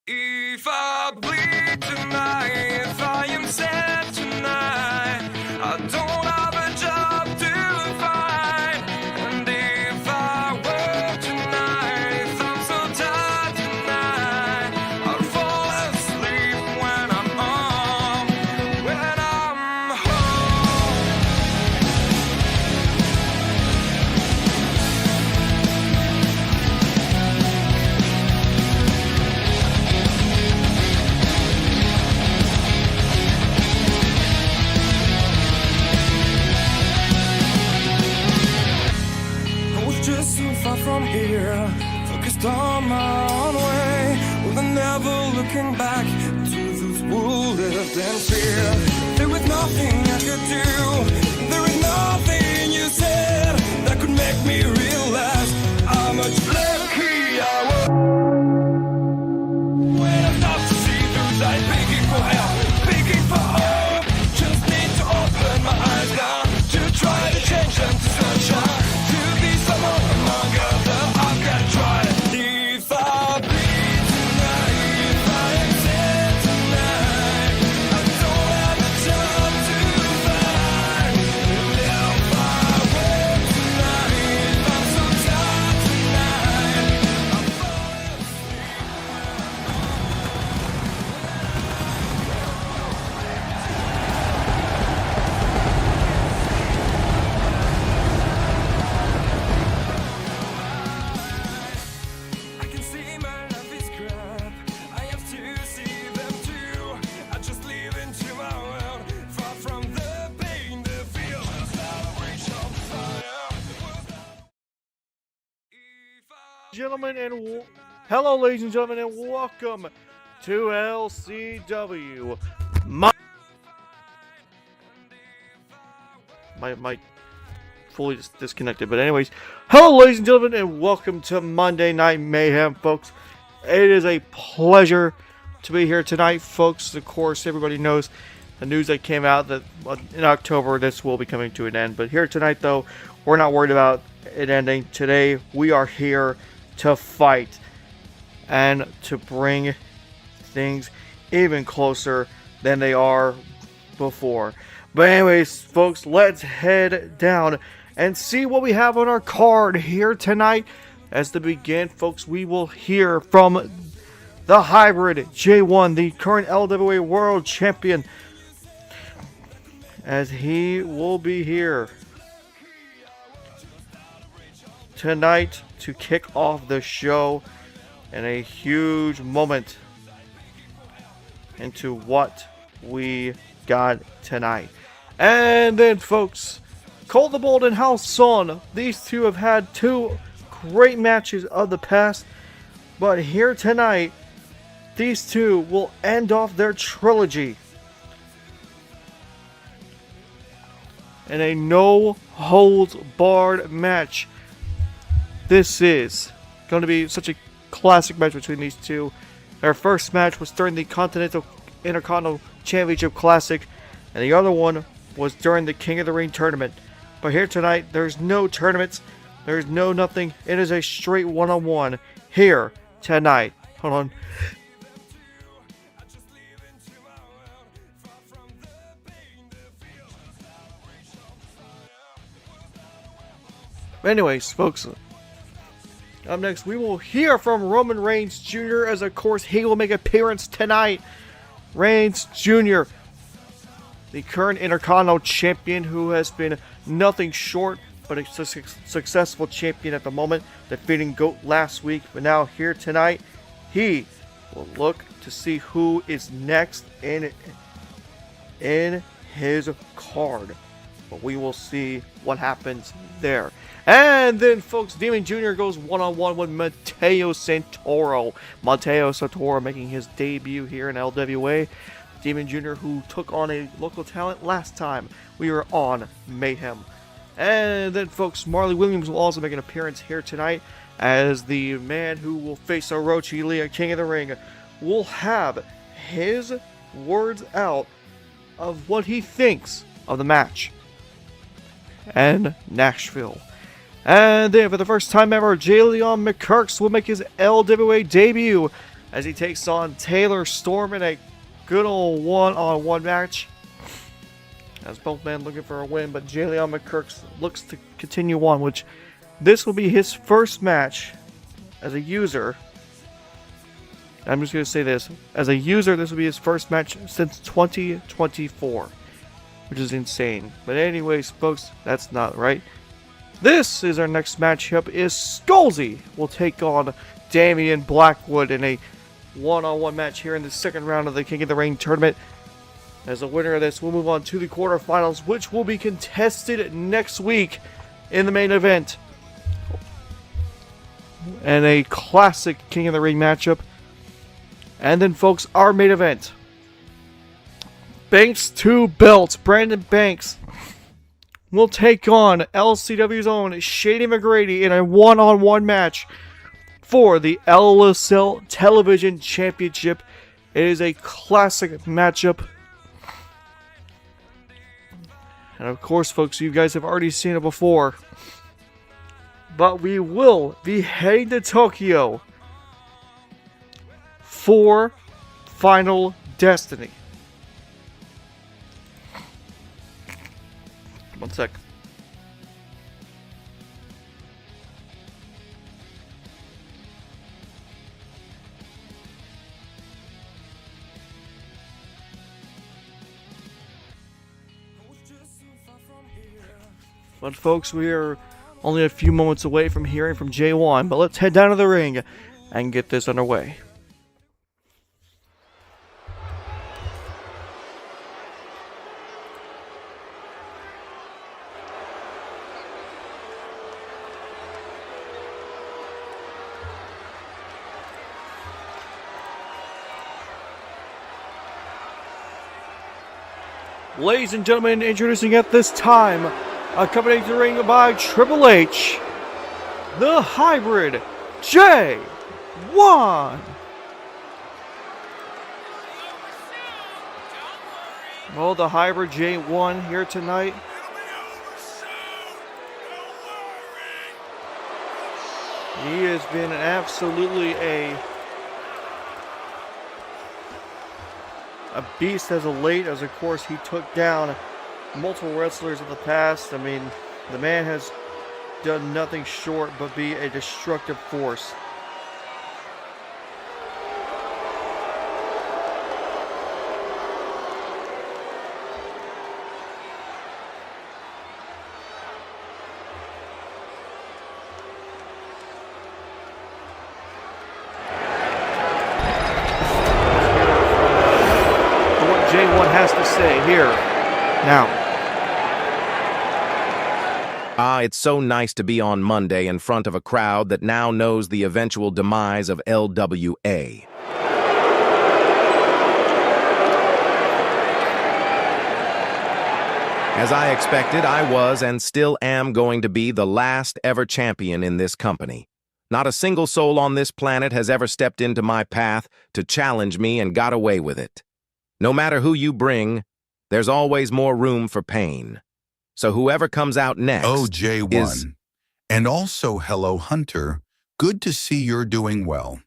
If I bleed tonight, if I am sad tonight, I don't have a job to find. And if I work tonight, if I'm so tired tonight, I'll fall asleep when I'm home, when I'm home. I was just so far from here, focused on my own way, with never looking back to those who lived in fear. There was nothing I could do, there was nothing you said that could make me realize how much lucky I was. When I start to see through light, begging for help, begging for hope, just need to open my eyes now to try to change them to sunshine. Someone among others, I've got to try. If I bleed tonight, if I am sad tonight, I don't have a job to find. And if I work tonight, if I'm so tired tonight, I'll fall I can see my life is crap. I have to see them too. I just live into my world, far from the pain, the fear, the celebration of fire. Gentlemen and hello, ladies and gentlemen, and welcome to LCW. My fully disconnected, but anyways, hello, ladies and gentlemen, and welcome to Monday Night Mayhem, folks. It is a pleasure to be here tonight, folks. Of course, everybody knows the news that came out that in October this will be coming to an end. But here tonight, though, we're not worried about it ending. Today, we are here to fight and to bring things even closer than they are before. But anyways, folks, let's head down and see what we have on our card here tonight. As to begin, folks, we will hear from the hybrid J1, the current LWA World Champion, as he will be here tonight to kick off the show in a huge moment into what we got tonight. And then, folks, Colt the Bold and Halcon. These two have had two great matches of the past, but here tonight, these two will end off their trilogy in a no-holds-barred match. This is going to be such a classic match between these two. Their first match was during the Intercontinental Championship Classic, and the other one was during the King of the Ring tournament. But here tonight, there's no tournaments, there's no nothing. It is a straight one-on-one here tonight. Hold on. Anyways, folks, up next we will hear from Roman Reigns Jr. as of course he will make an appearance tonight. Reigns Jr., the current Intercontinental Champion, who has been nothing short but a successful champion at the moment, defeating GOAT last week. But now here tonight, he will look to see who is next in his card. But we will see what happens there. And then, folks, Damien Jr. goes one-on-one with Mateo Santoro. Mateo Santoro making his debut here in LWA. Damien Jr., who took on a local talent last time we were on Mayhem. And then, folks, Marley Williams will also make an appearance here tonight as the man who will face Orochi Lee at King of the Ring. Will have his words out of what he thinks of the match and Nashville. And then, for the first time ever, Jaleon McCyrx will make his LWA debut. as he takes on Taylor Storm in a good old one-on-one match. As both men looking for a win, but Jaleon McCyrx looks to continue on, which this will be his first match as a user. I'm just going to say this. As a user, this will be his first match since 2024, which is insane. But anyways, folks, that's not right. This is our next matchup. Is SkullZ will take on Damien Blackwood in a one-on-one match here in the second round of the King of the Ring tournament. As the winner of this, we'll move on to the quarterfinals, which will be contested next week in the main event. And a classic King of the Ring matchup. And then, folks, our main event. Banks 2 belts. Brandon Banks will take on LCW's own Shady McGrady in a one-on-one match for the LWA Television Championship. It is a classic matchup. And of course, folks, you guys have already seen it before. But we will be heading to Tokyo for Final Destiny. One sec. But folks, we are only a few moments away from hearing from J1, but let's head down to the ring and get this underway. Ladies and gentlemen, introducing at this time, accompanying the ring by Triple H, the Hybrid J1. Well, the Hybrid J1 here tonight. He has been absolutely a beast as of late, as of course he took down multiple wrestlers in the past. I mean, the man has done nothing short but be a destructive force. J1 has to say here now. It's so nice to be on Monday in front of a crowd that now knows the eventual demise of LWA. As I expected, I was and still am going to be the last ever champion in this company. Not a single soul on this planet has ever stepped into my path to challenge me and got away with it. No matter who you bring, there's always more room for pain. So whoever comes out next J1. is... And also, hello, Hunter. Good to see you're doing well.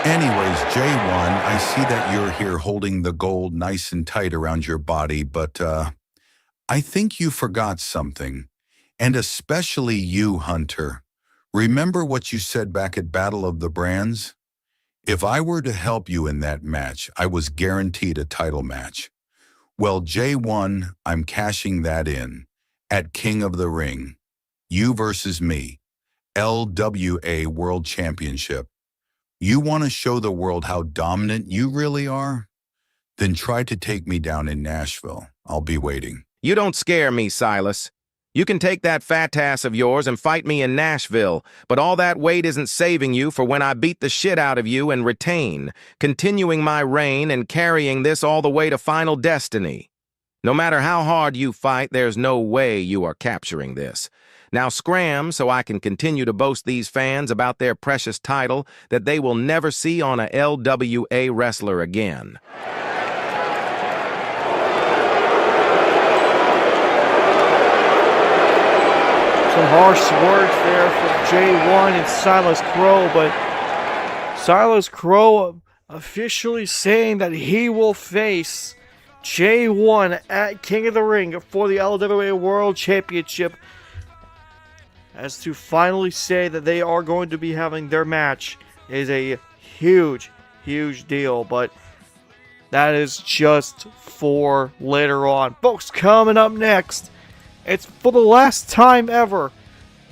Anyways, J1, I see that you're here holding the gold nice and tight around your body, but I think you forgot something. And especially you, Hunter. Remember what you said back at Battle of the Brands? If I were to help you in that match, I was guaranteed a title match. Well, J1, I'm cashing that in. At King of the Ring. You versus me. LWA World Championship. You want to show the world how dominant you really are? Then try to take me down in Nashville. I'll be waiting. You don't scare me, Silas. You can take that fat ass of yours and fight me in Nashville, but all that weight isn't saving you for when I beat the shit out of you and retain, continuing my reign and carrying this all the way to Final Destiny. No matter how hard you fight, there's no way you are capturing this. Now scram so I can continue to boast these fans about their precious title that they will never see on a LWA wrestler again. So harsh words there from J1 and Silas Crow, but Silas Crow officially saying that he will face J1 at King of the Ring for the LWA World Championship, as to finally say that they are going to be having their match is a huge deal, but that is just for later on. Folks, coming up next, it's for the last time ever,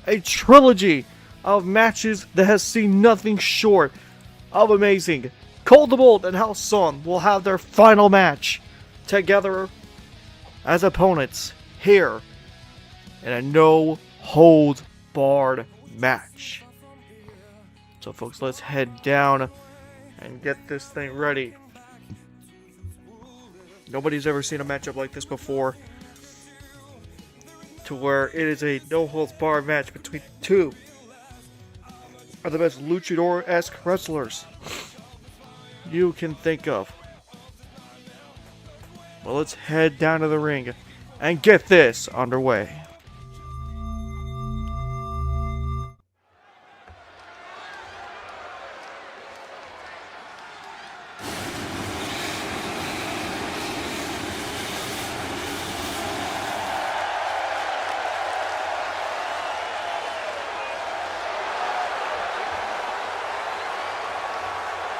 a trilogy of matches that has seen nothing short of amazing. Colt the Bolt and Halcon will have their final match together as opponents here in a no-holds-barred match. So folks, let's head down and get this thing ready. Nobody's ever seen a matchup like this before, to where it is a no-holds-barred match between two of the best luchador-esque wrestlers you can think of. Well, let's head down to the ring and get this underway.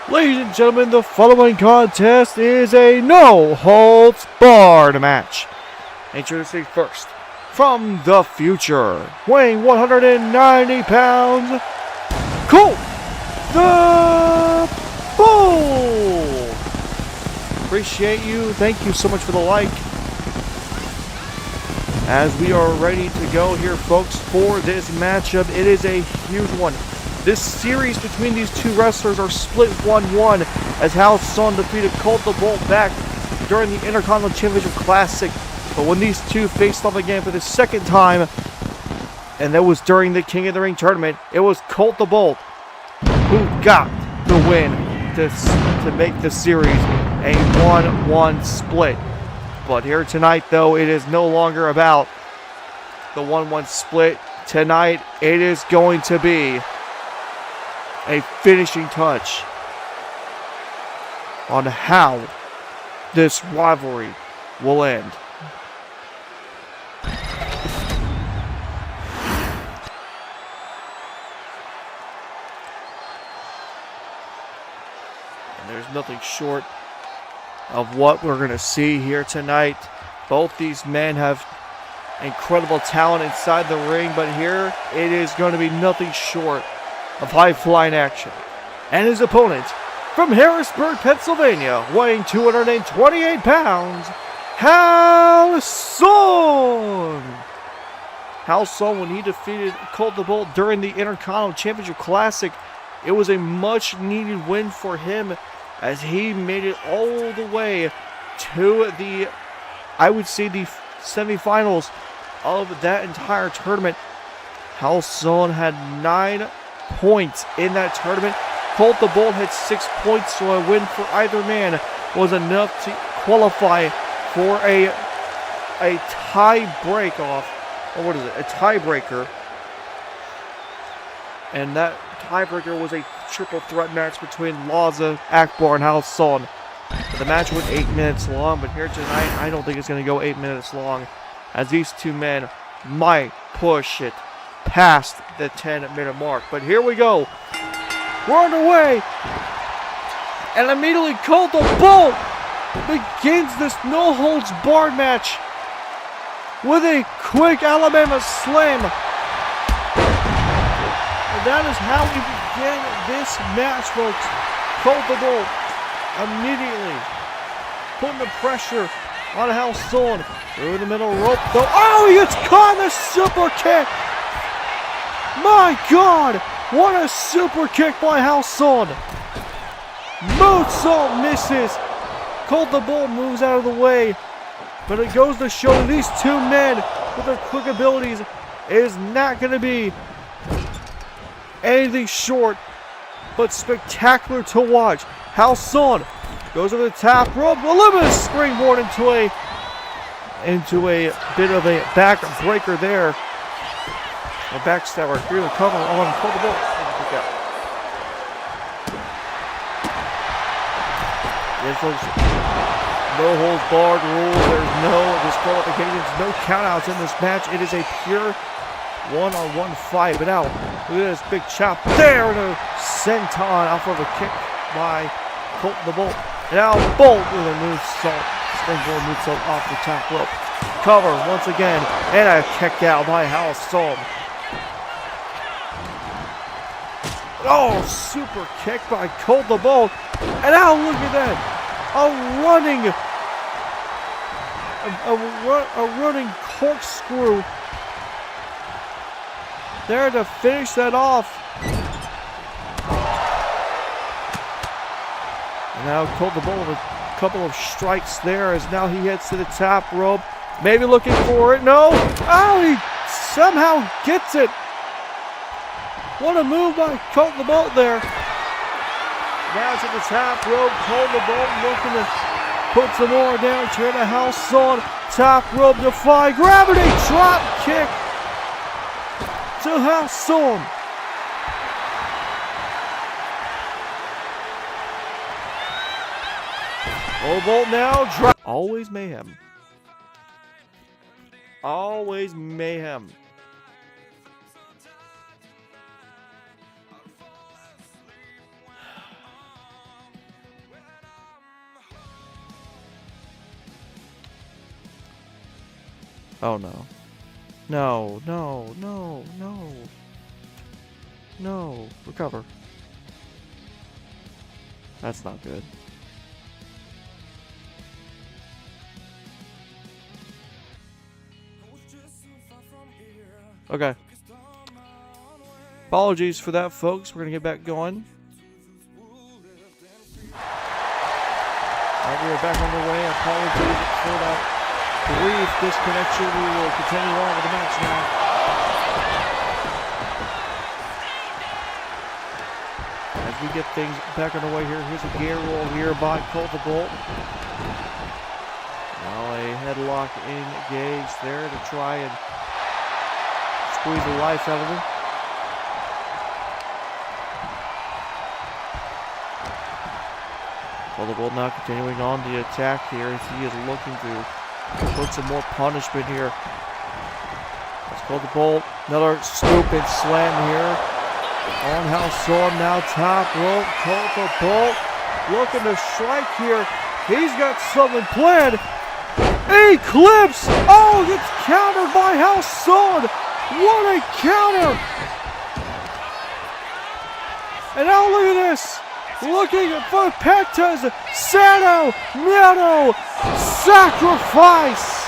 Ladies and gentlemen, the following contest is a no-holds-barred match. Introducing first, from the future, weighing 190 pounds, Colt the Bull. Appreciate you. Thank you so much for the like. As we are ready to go here, folks, for this matchup, it is a huge one. This series between these two wrestlers are split 1-1, as Halcon defeated Colt the Bolt back during the Intercontinental Championship Classic. But when these two faced off again for the second time, and that was during the King of the Ring tournament, it was Colt the Bolt who got the win to make the series a 1-1 split. But here tonight, though, it is no longer about the 1-1 split. Tonight, it is going to be a finishing touch on how this rivalry will end. And there's nothing short of what we're going to see here tonight. Both these men have incredible talent inside the ring, but here it is going to be nothing short of high-flying action. And his opponent, from Harrisburg, Pennsylvania, weighing 228 pounds, Halcon! Halcon, when he defeated Colt the Bolt during the Intercontinental Championship Classic, it was a much-needed win for him, as he made it all the way to the, I would say, the semifinals of that entire tournament. Halcon had 9 points in that tournament. Colt the Bolt had 6 points, so a win for either man was enough to qualify for a tie break off, or what is it, a tiebreaker. And that tiebreaker was a triple threat match between Laza, Akbar, and Halcon. The match went 8 minutes long, but here tonight, I don't think it's going to go 8 minutes long, as these two men might push it past the 10-minute mark. But here we go. We're underway. And immediately Colt the Bolt begins this no-holds-barred match with a quick Alabama slam. And that is how we begin this match, folks. Colt the Bolt immediately putting the pressure on Halcon through the middle rope, though. Oh, he gets caught in a super kick. My God, what a super kick by Halcon. Moonsault misses. Colt the Bull moves out of the way, but it goes to show these two men with their quick abilities is not going to be anything short but spectacular to watch. Halcon goes over the top rope, a little bit of springboard into a bit of a back breaker there. A backstabber. Here the cover on Colt the Bolt. Yes, folks. No holds barred rule. There's no disqualifications, no countouts in this match. It is a pure one-on-one fight. But now, look at this big chop there. And a senton off of a kick by Colt the Bolt. And now Bolt with a moonsault. Springboard moonsault off the top rope. Cover once again. And a kick out by Halcon. Oh, super kick by Colt the Bolt. And now look at that. A running corkscrew there to finish that off. And now Colt the Bolt with a couple of strikes there as now he heads to the top rope. Maybe looking for it. No. Oh, he somehow gets it. What a move by Colt the Bolt there. Now to the top rope. Colt the Bolt looking to put some more down. Turn the house on. Top rope, defy gravity. Drop kick to Halcon. Colt Bolt now. Drop. Always mayhem. Always mayhem. Oh no. No, no, no, no. No. Recover. That's not good. Okay. Apologies for that, folks. We're going to get back going. Alright, we are back on the way. Apologies for that brief disconnection. We will continue on with the match now. As we get things back on the way here, here's a gear roll here by Colt the Bolt. Now a headlock engaged there to try and squeeze the life out of him. Colt the Bolt now continuing on the attack here as he is looking to put some more punishment here. Let's Colt the Bolt. Another scoop and slam here. On Halcon now top rope. Colt the Bolt looking to strike here. He's got something planned. Eclipse! Oh, gets countered by Halcon. What a counter! And now look at this. Looking for Penta's Sano Mano sacrifice.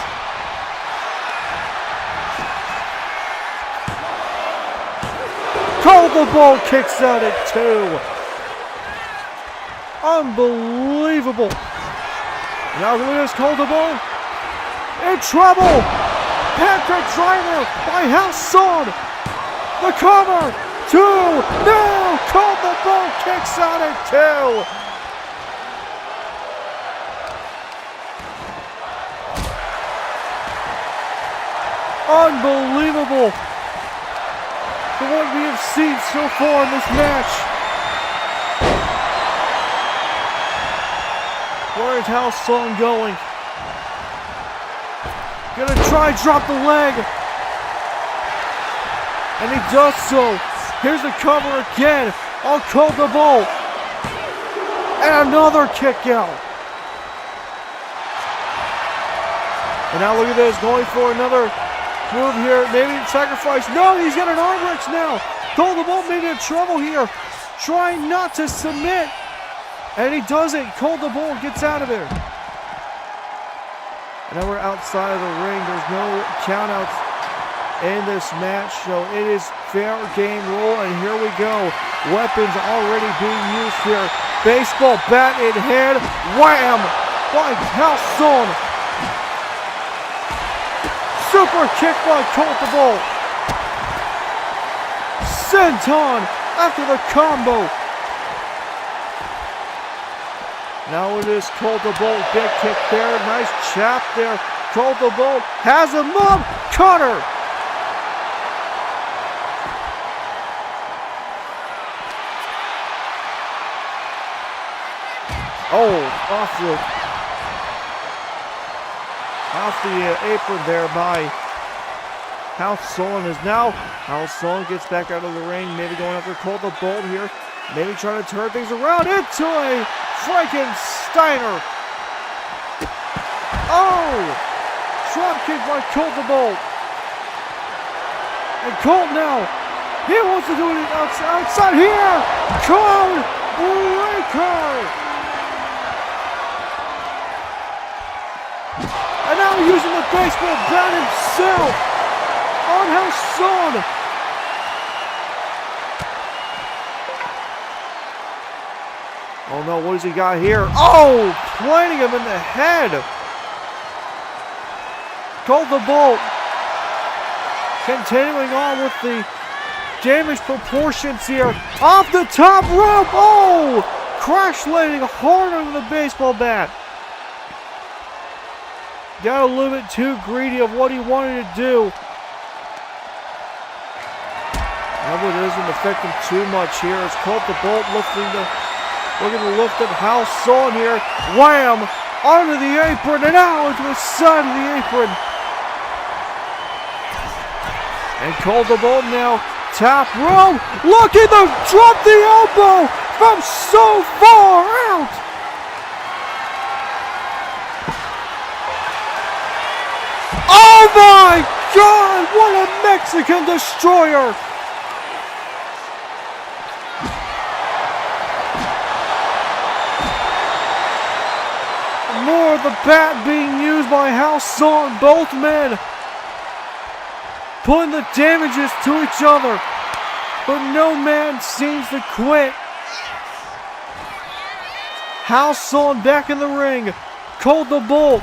Colt the Bolt kicks out at 2. Unbelievable. Now look at this, Colt the Bolt in trouble. Penta driver by Halcon. The cover. 2. No! Colt the Bolt kicks out at 2. Unbelievable for what we have seen so far in this match. Where is Halcon going? Gonna try drop the leg. And he does so. Here's the cover again on Colt the Bolt. And another kick out. And now look at this, going for another move here. Maybe sacrifice. No, he's got an arm wrench now. Colt the Bolt maybe in trouble here. Trying not to submit. And he doesn't. Colt the Bolt gets out of there. And now we're outside of the ring. There's no countouts in this match, so it is fair game rule, and here we go. Weapons already being used here. Baseball bat in hand. Wham! By Halcon. Super kick by Colt the Bolt. Senton after the combo. Now it is Colt the Bolt. Big kick there. Nice chop there. Colt the Bolt has him up. Cutter. Oh, off the apron there by Halcon is now. Halcon gets back out of the ring, maybe going after Colt the Bolt here. Maybe trying to turn things around into a Frankensteiner. Oh! Drop kick by Colt the Bolt. And Colt now, he wants to do it outside here. Code breaker. And now using the baseball bat himself on Halcon. Oh no, what has he got here? Oh, planting him in the head. Colt the Bolt continuing on with the damage proportions here. Off the top rope. Oh, crash landing hard on the baseball bat. Got a little bit too greedy of what he wanted to do. That one doesn't affect him too much here. It's Colt the Bolt looking to lift up Halcon here. Wham! Onto the apron and out into the side of the apron. And Colt the Bolt now top rope. Look at them drop the elbow from so far out. Oh my God! What a Mexican destroyer! More of the bat being used by Halcon, both men putting the damages to each other, but no man seems to quit. Halcon back in the ring. Colt the Bolt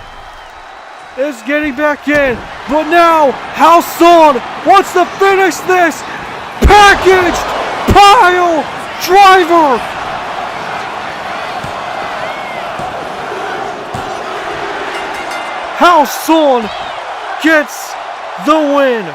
is getting back in, but now Halcon wants to finish this. Packaged pile driver. Halcon gets the win.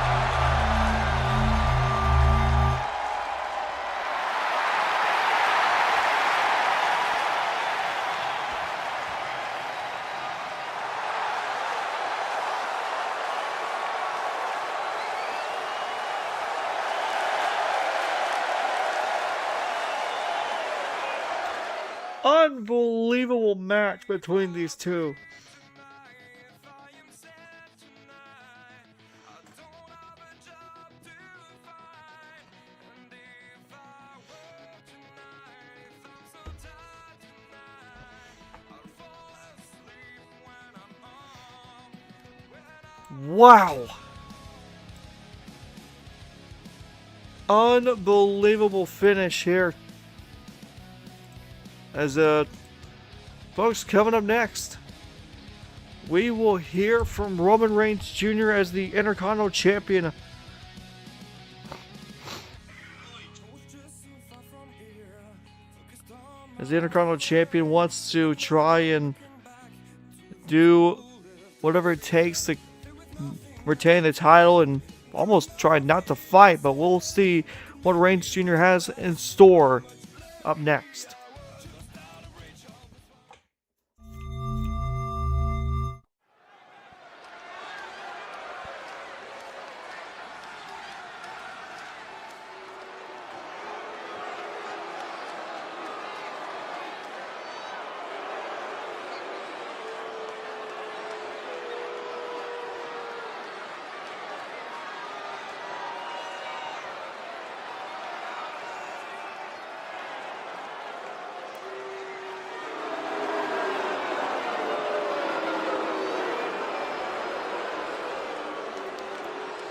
Unbelievable match between these two. Wow. Unbelievable finish here. As folks, coming up next, we will hear from Roman Reigns Jr. as the Intercontinental Champion. As the Intercontinental Champion wants to try and do whatever it takes to retain the title and almost try not to fight, but we'll see what Reigns Jr. has in store up next.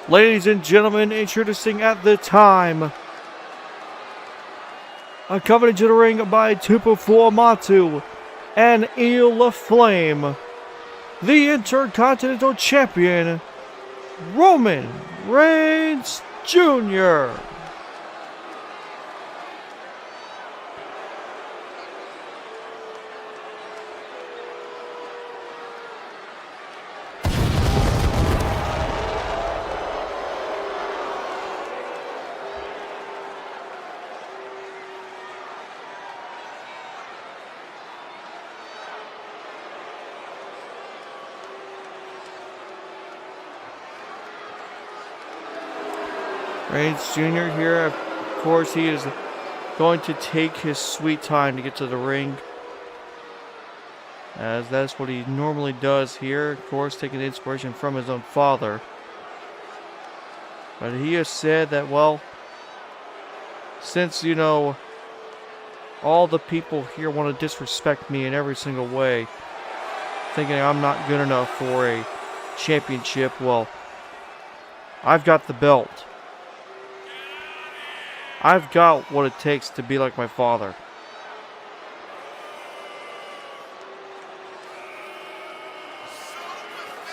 Ladies and gentlemen, introducing at the time, accompanied to the ring by Tupu Fuamatu and Il Flame, the Intercontinental Champion, Roman Reigns Jr. Reigns Jr. here, of course, he is going to take his sweet time to get to the ring, as that's what he normally does here, of course, taking inspiration from his own father. But he has said that, well, since, you know, all the people here want to disrespect me in every single way, thinking I'm not good enough for a championship, well, I've got the belt. I've got what it takes to be like my father.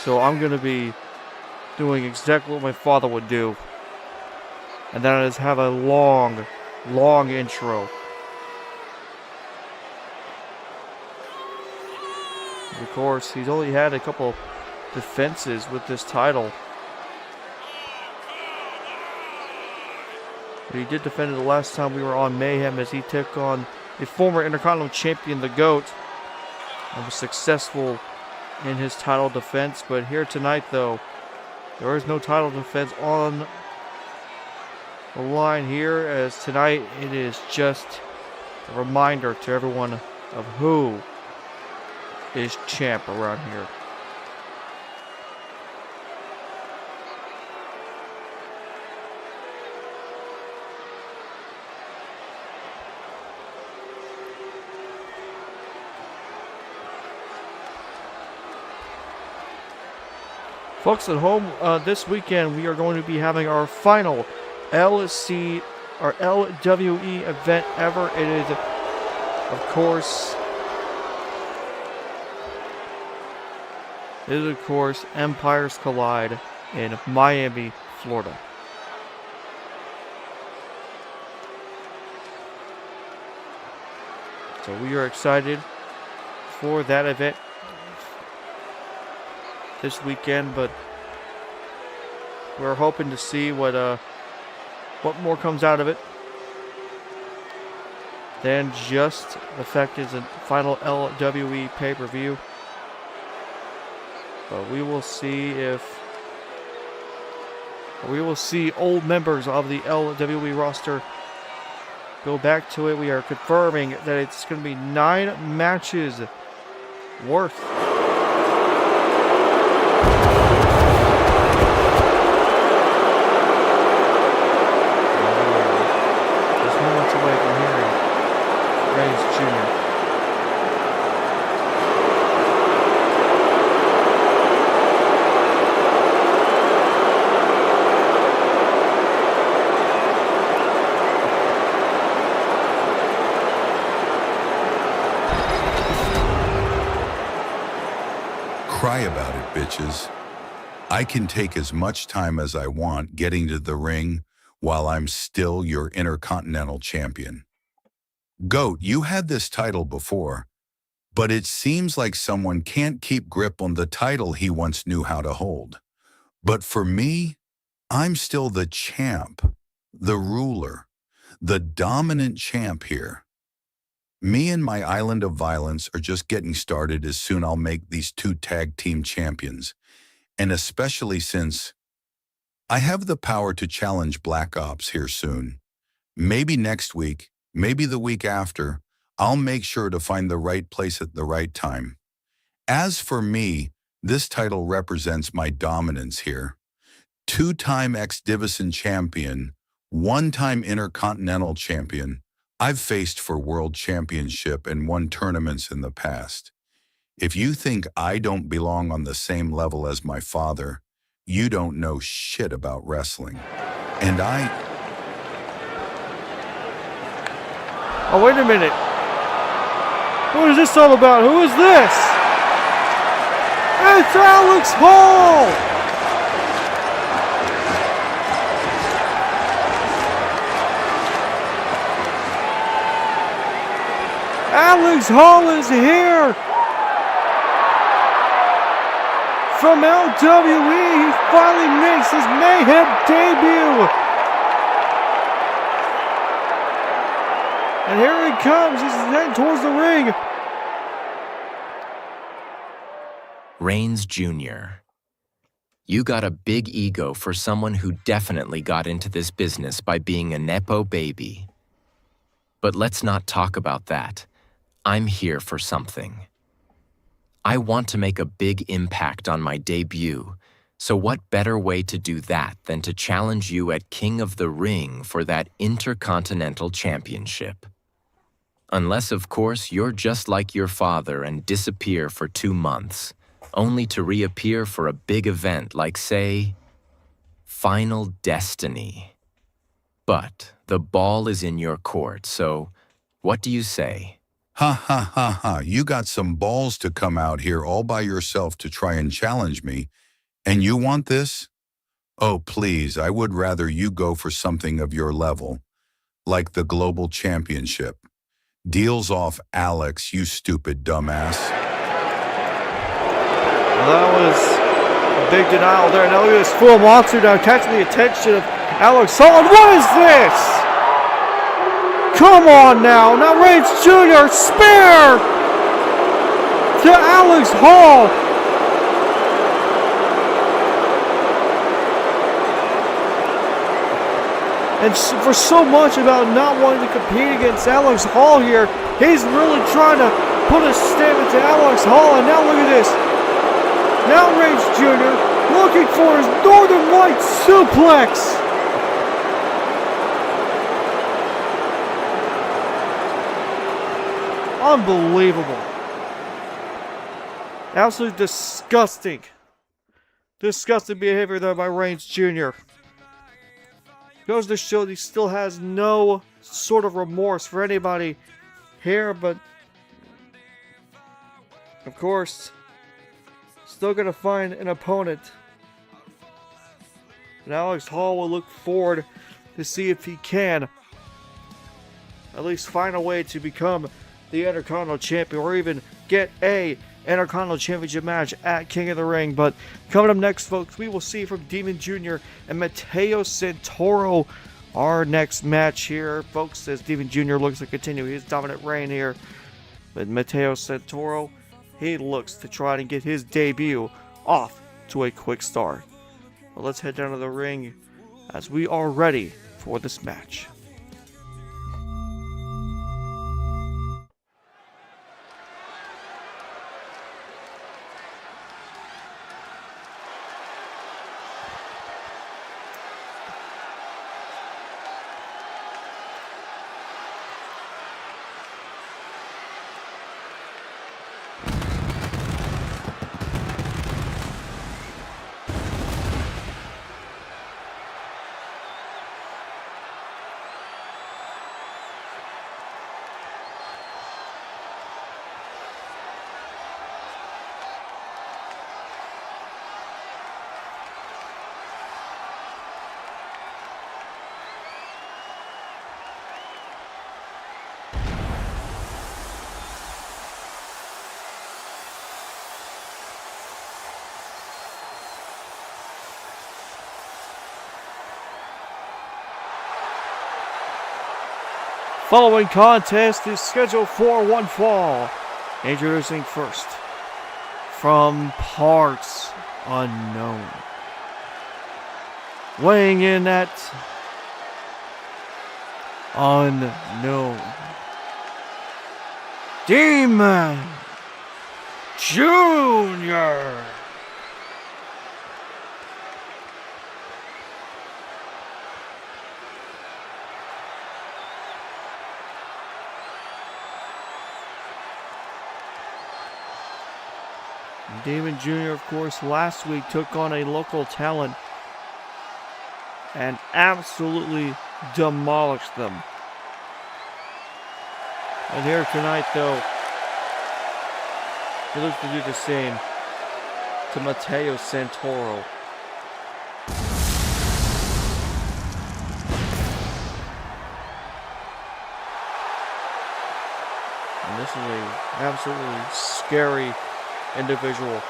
So I'm going to be doing exactly what my father would do. And that is have a long, long intro. Of course, he's only had a couple defenses with this title. But he did defend it the last time we were on Mayhem, as he took on the former Intercontinental Champion, the GOAT, and was successful in his title defense. But here tonight, though, there is no title defense on the line here, as tonight it is just a reminder to everyone of who is champ around here. Folks at home, this weekend we are going to be having our final LWE event ever. It is, of course, Empires Collide in Miami, Florida. So we are excited for that event this weekend, but we're hoping to see what more comes out of it than just the fact it's a final LWE pay-per-view. But we will see old members of the LWE roster go back to it. We are confirming that it's going to be 9 matches worth. Away from hearing Reigns Jr. Cry about it, bitches. I can take as much time as I want getting to the ring while I'm still your Intercontinental Champion. GOAT, you had this title before, but it seems like someone can't keep grip on the title he once knew how to hold. But for me, I'm still the champ, the ruler, the dominant champ here. Me and my Island of Violence are just getting started. As soon I'll make these 2 tag team champions, and especially since I have the power to challenge Black Ops here soon. Maybe next week, maybe the week after, I'll make sure to find the right place at the right time. As for me, this title represents my dominance here. 2-time X-Division champion, 1-time Intercontinental champion. I've faced for world championship and won tournaments in the past. If you think I don't belong on the same level as my father, you don't know shit about wrestling. And Oh, wait a minute. What is this all about? Who is this? It's Alex Hall! Alex Hall is here! From LWE, he finally makes his Mayhem debut! And here he comes, he's heading towards the ring. Reigns Jr., You got a big ego for someone who definitely got into this business by being a Nepo baby. But let's not talk about that. I'm here for something. I want to make a big impact on my debut, so what better way to do that than to challenge you at King of the Ring for that Intercontinental Championship? Unless, of course, you're just like your father and disappear for 2 months, only to reappear for a big event like, say, Final Destiny. But the ball is in your court, so what do you say? Ha ha ha ha, you got some balls to come out here all by yourself to try and challenge me, and you want this? Oh please, I would rather you go for something of your level, like the Global Championship. Deals off Alex, you stupid dumbass. Well, that was a big denial there. Now look at this full monster now catching the attention of Alex Hall. And what is this? Come on now. Now Reigns Jr. Spear to Alex Hall. And for so much about not wanting to compete against Alex Hall here, he's really trying to put a statement to Alex Hall. And now look at this. Now Reigns Jr. looking for his Northern Light suplex. Unbelievable. Absolutely disgusting. Disgusting behavior there by Reigns Jr. Goes to show that he still has no sort of remorse for anybody here, but of course, still gonna find an opponent. And Alex Hall will look forward to see if he can at least find a way to become the Intercontinental Champion, or even get a Intercontinental Championship match at King of the Ring. But coming up next, folks, we will see from Damien Jr. and Mateo Santoro our next match here, folks, as Damien Jr. looks to continue his dominant reign here. But Mateo Santoro, he looks to try to get his debut off to a quick start. Well, let's head down to the ring as we are ready for this match. Following contest is scheduled for one fall. Introducing first, from parts unknown, weighing in at unknown, Damien Jr. Damien Jr., of course, last week took on a local talent and absolutely demolished them. And here tonight, though, he looks to do the same to Mateo Santoro. And this is an absolutely scary individual.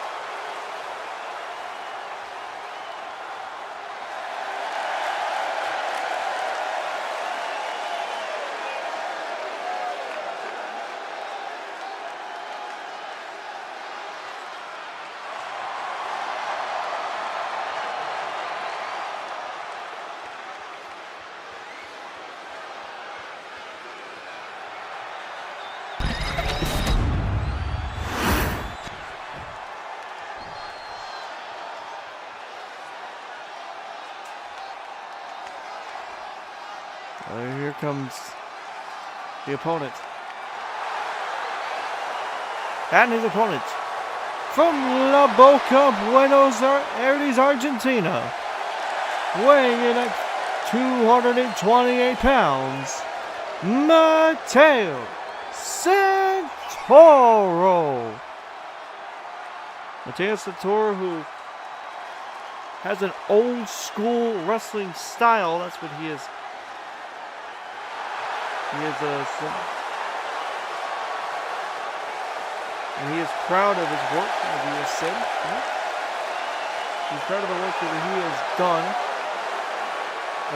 Here comes the opponent. And his opponent from La Boca, Buenos Aires, Argentina, weighing in at 228 pounds, Mateo Santoro. Mateo Santoro, who has an old school wrestling style. That's what he is. And he is proud of his work, as he has said. He's proud of the work that he has done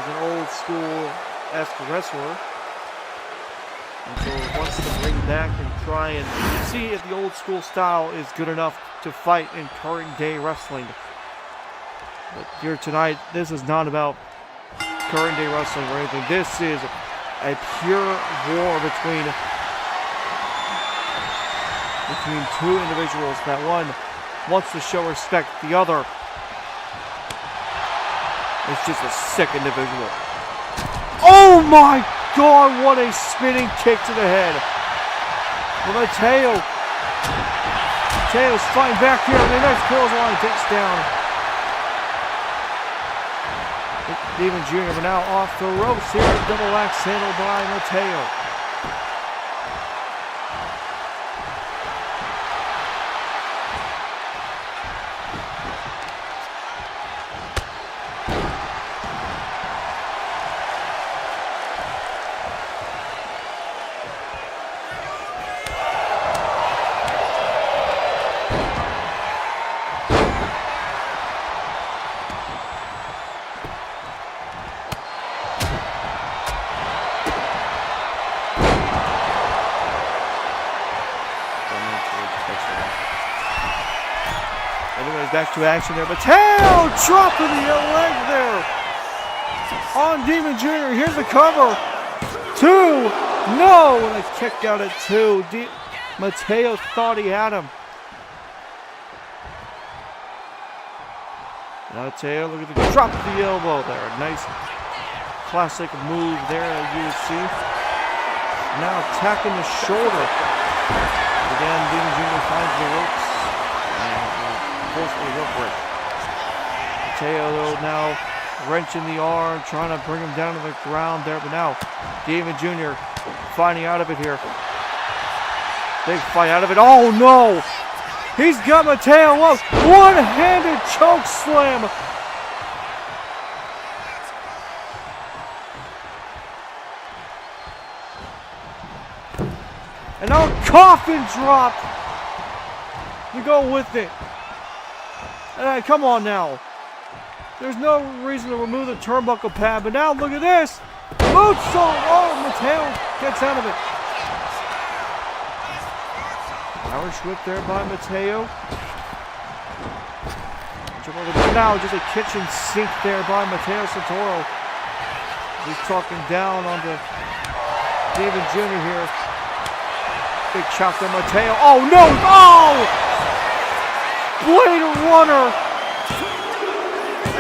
as an old school-esque wrestler. And so he wants to bring back and try and see if the old school style is good enough to fight in current day wrestling. But here tonight, this is not about current day wrestling or anything. This is a pure war between two individuals. That one wants to show respect, the other is just a sick individual. Oh my God, what a spinning kick to the head. Well, Mateo's fighting back here, and the next clothesline takes down Damien Jr., but now off the ropes here, double axe handle by Mateo. Back to action there. Mateo drop of the leg there on Damien Jr. Here's the cover. 2. No. And a kick out at 2. Mateo thought he had him. Now Mateo, look at the drop of the elbow there. Nice classic move there, as you see. Now attacking the shoulder. Again, Damien Jr. finds the ropes. Mateo, though, now wrenching the arm, trying to bring him down to the ground there. But now, Damien Jr. finding out of it here. Big fight out of it. Oh, no! He's got Mateo up. One-handed choke slam. And now coffin drop to go with it. Come on now. There's no reason to remove the turnbuckle pad, but now look at this. Moonsault. Oh, Mateo gets out of it. Irish whip there by Mateo. Now just a kitchen sink there by Mateo Santoro. He's talking down onto Damien Jr. here. Big chop to Mateo. Oh, no. Oh! Blade Runner,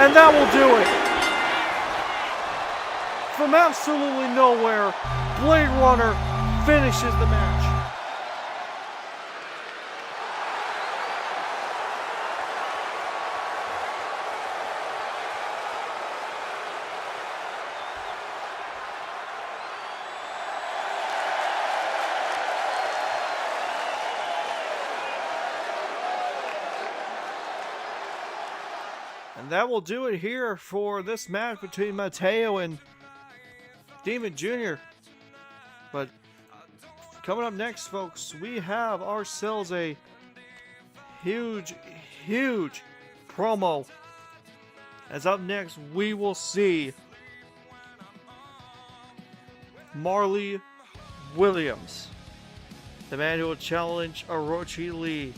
and that will do it. From absolutely nowhere, Blade Runner finishes the match. And that will do it here for this match between Mateo and Damien Jr. But coming up next, folks, we have ourselves a huge promo. As up next, we will see Marley Williams, the man who will challenge Orochi Lee,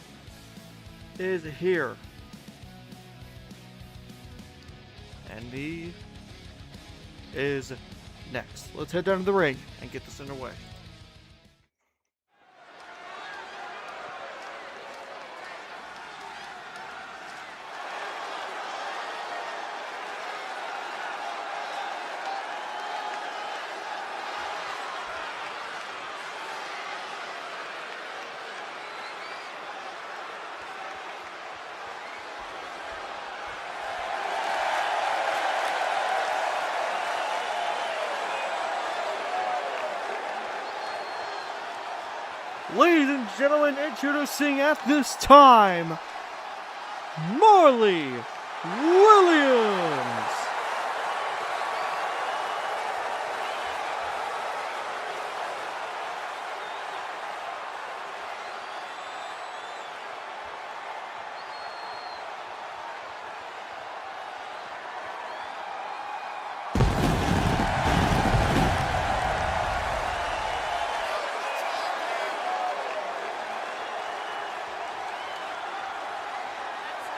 is here. And he is next. Let's head down to the ring and get this underway. Ladies and gentlemen, introducing at this time, Marley Williams.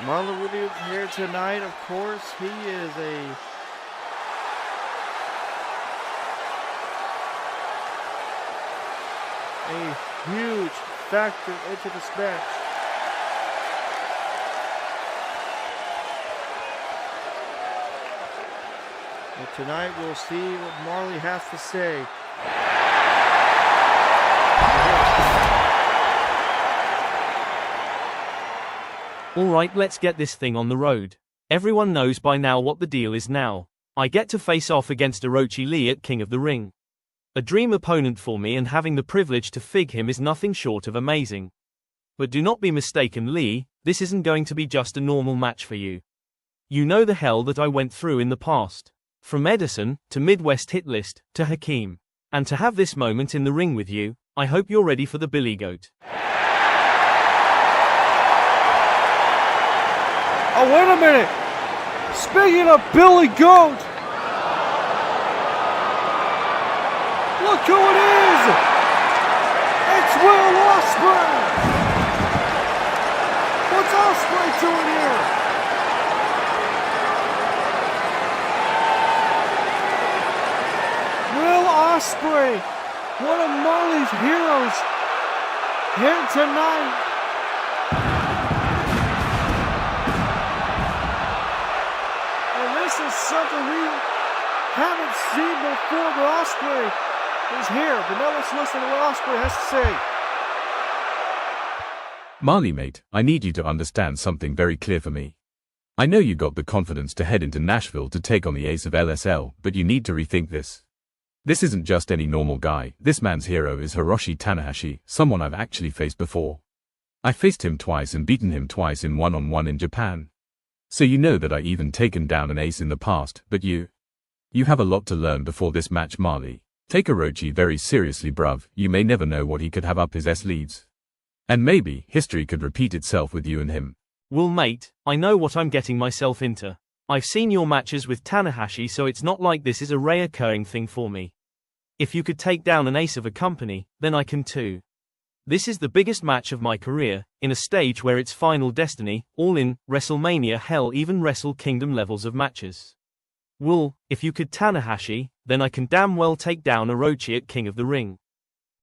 Marley Williams here tonight, of course. He is a huge factor into this match. And tonight we'll see what Marley has to say. Alright, let's get this thing on the road. Everyone knows by now what the deal is now. I get to face off against Orochi Lee at King of the Ring. A dream opponent for me, and having the privilege to fig him is nothing short of amazing. But do not be mistaken, Lee, this isn't going to be just a normal match for you. You know the hell that I went through in the past. From Edison, to Midwest Hit List, to Hakeem. And to have this moment in the ring with you, I hope you're ready for the Billy Goat. Oh, wait a minute! Speaking of Billy Goat, look who it is! It's Will Ospreay! What's Ospreay doing here? Will Ospreay, one of Marley's heroes, here tonight. This is something we haven't seen before, but Ospreay is here. But now let's listen to what Ospreay has to say. Marley, mate, I need you to understand something very clear for me. I know you got the confidence to head into Nashville to take on the ace of LSL, but you need to rethink this. This isn't just any normal guy. This man's hero is Hiroshi Tanahashi, someone I've actually faced before. I faced him twice and beaten him twice in one-on-one in Japan. So you know that I even taken down an ace in the past, but you have a lot to learn before this match, Marley. Take Orochi very seriously, bruv. You may never know what he could have up his sleeves. And maybe history could repeat itself with you and him. Well, mate, I know what I'm getting myself into. I've seen your matches with Tanahashi, so it's not like this is a reoccurring thing for me. If you could take down an ace of a company, then I can too. This is the biggest match of my career, in a stage where it's Final Destiny, all in, WrestleMania, hell, even Wrestle Kingdom levels of matches. Well, if you could Tanahashi, then I can damn well take down Orochi at King of the Ring.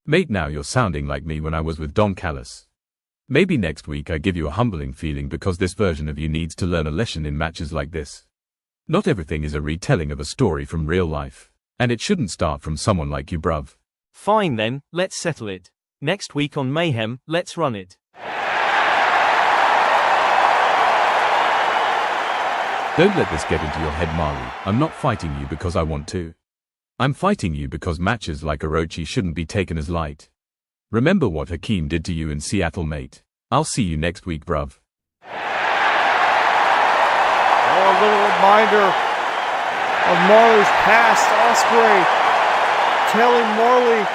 Mate, now you're sounding like me when I was with Don Callis. Maybe next week I give you a humbling feeling because this version of you needs to learn a lesson in matches like this. Not everything is a retelling of a story from real life, and it shouldn't start from someone like you, bruv. Fine then, let's settle it. Next week on Mayhem, let's run it. Don't let this get into your head, Marley. I'm not fighting you because I want to. I'm fighting you because matches like Orochi shouldn't be taken as light. Remember what Hakeem did to you in Seattle, mate. I'll see you next week, bruv. Oh, a little reminder of Marley's past. Ospreay telling Marley,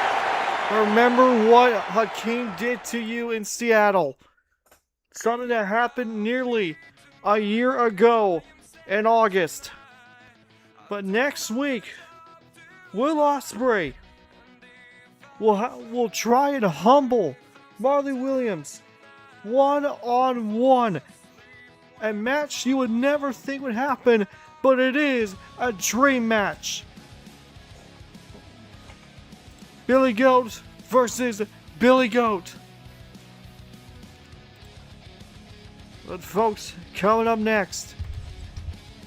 remember what Hakeem did to you in Seattle. Something that happened nearly a year ago in August. But next week, Will Ospreay will try and humble Marley Williams one-on-one. A match you would never think would happen, but it is a dream match. Billy Goat versus Billy Goat. But folks, coming up next,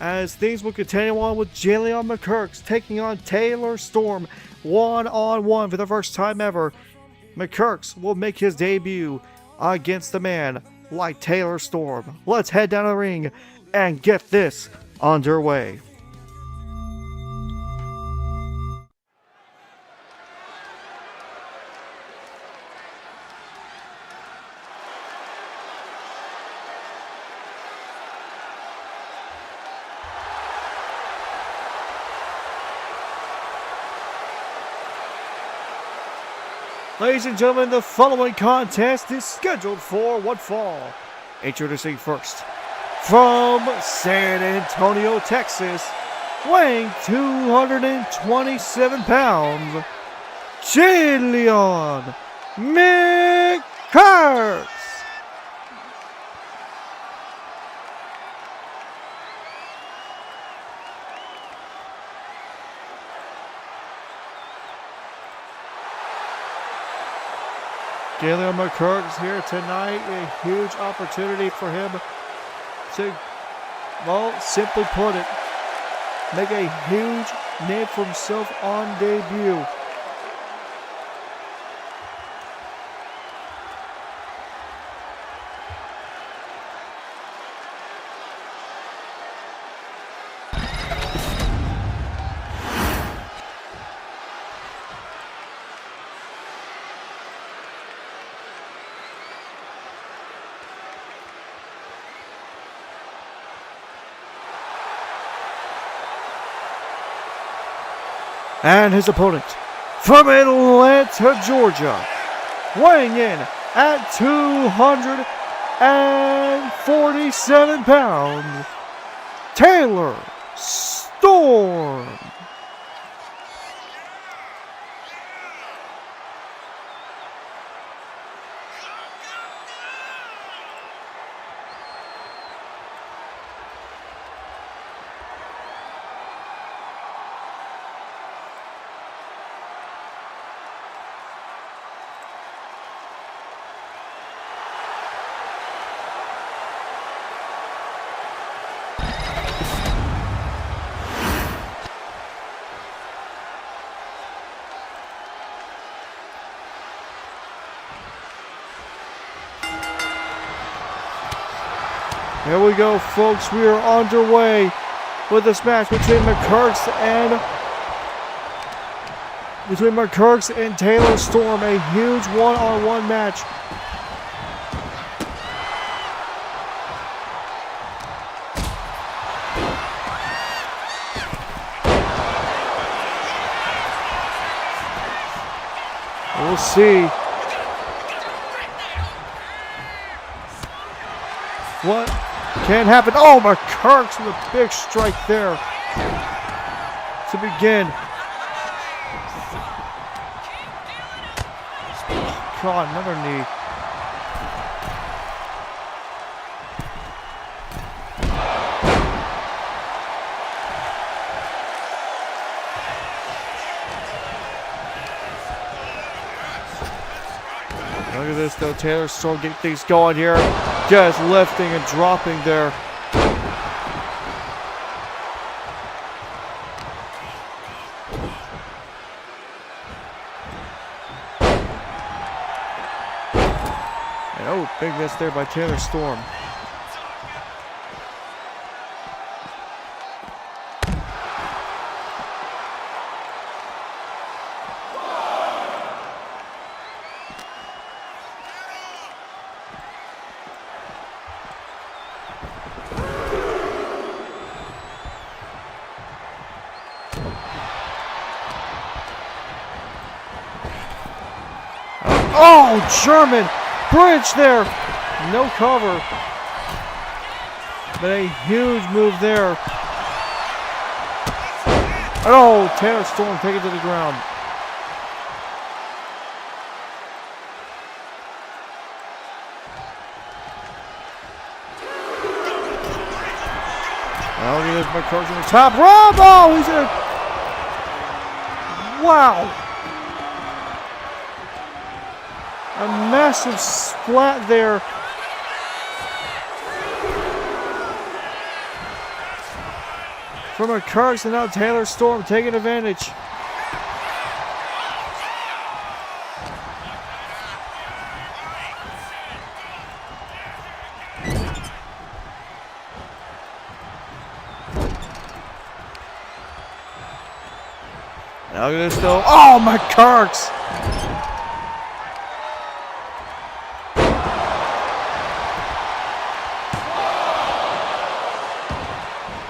as things will continue on with Jaleon McCyrx taking on Taylor Storm one-on-one for the first time ever. McCyrx will make his debut against a man like Taylor Storm. Let's head down the ring and get this underway. Ladies and gentlemen, the following contest is scheduled for one fall. Introducing first, from San Antonio, Texas, weighing 227 pounds, Jaleon McCyrx. Jaleon McCyrx here tonight. A huge opportunity for him to, well, simply put it, make a huge name for himself on debut. And his opponent, from Atlanta, Georgia, weighing in at 247 pounds, Taylor Storm. Here we go, folks. We are underway with this match between McCyrx and Taylor Storm. A huge one-on-one match. We'll see what can happen. Oh, McCyrx with a big strike there to begin. God, another knee. Look at this though, Taylor Storm getting things going here. Just lifting and dropping there. And oh, big miss there by Taylor Storm. Oh, German bridge there. No cover. But a huge move there. Oh, Taylor Storm taking it to the ground. Now here's McCyrx on the top rope. Oh, he's in. Wow. A massive splat there. From McCyrx, and now Taylor Storm taking advantage. Now look at this though. Oh, McCyrx!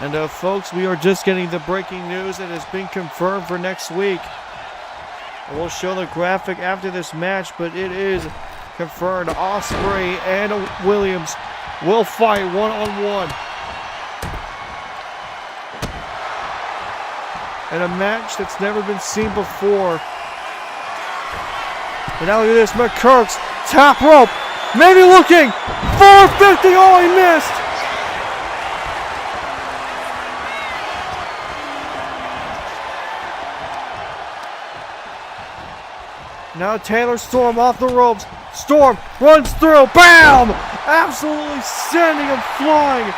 And folks, we are just getting the breaking news that has been confirmed for next week. We'll show the graphic after this match, but it is confirmed Ospreay and Williams will fight one-on-one. In a match that's never been seen before. And now look at this, McCyrx, top rope, maybe looking, 450, oh, he missed. Now Taylor Storm off the ropes. Storm runs through. Bam! Absolutely sending him flying.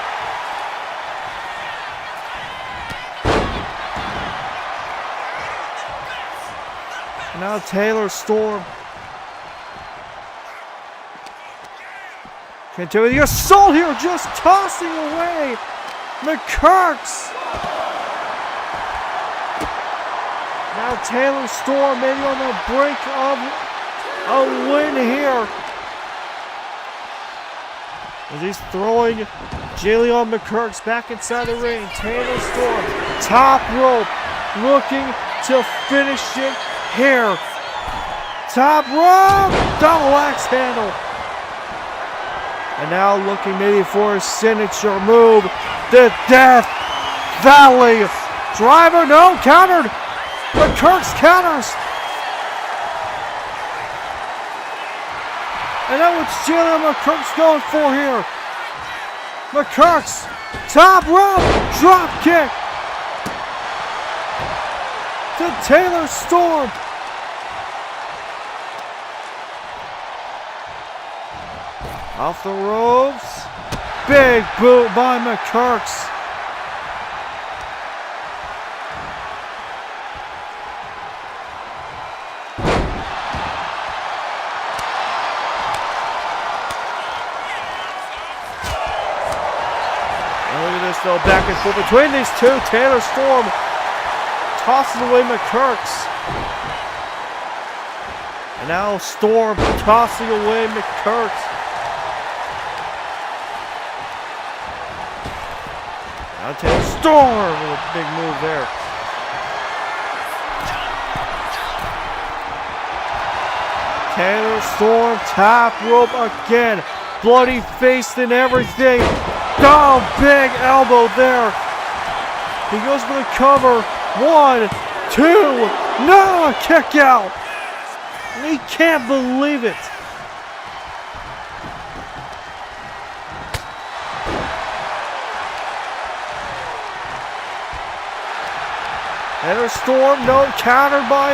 Now Taylor Storm. Continue the assault here. Just tossing away McCyrx. Now Taylor Storm maybe on the brink of a win here. As he's throwing Jaleon McCyrx back inside the ring. Taylor Storm, top rope, looking to finish it here. Top rope, double axe handle. And now looking maybe for a signature move. The Death Valley driver, no, countered. McCyrx counters. And that's what Jaleon McCyrx going for here. McCyrx, top rope, drop kick to Taylor Storm. Off the ropes, big boot by McCyrx. Though back and forth between these two. Taylor Storm tosses away McCyrx. And now Storm tossing away McCyrx. Now Taylor Storm with a big move there. Taylor Storm top rope again. Bloody face and everything. Oh, big elbow there. He goes for the cover. 1, 2, no, kick out. He can't believe it. Taylor Storm, no, countered by.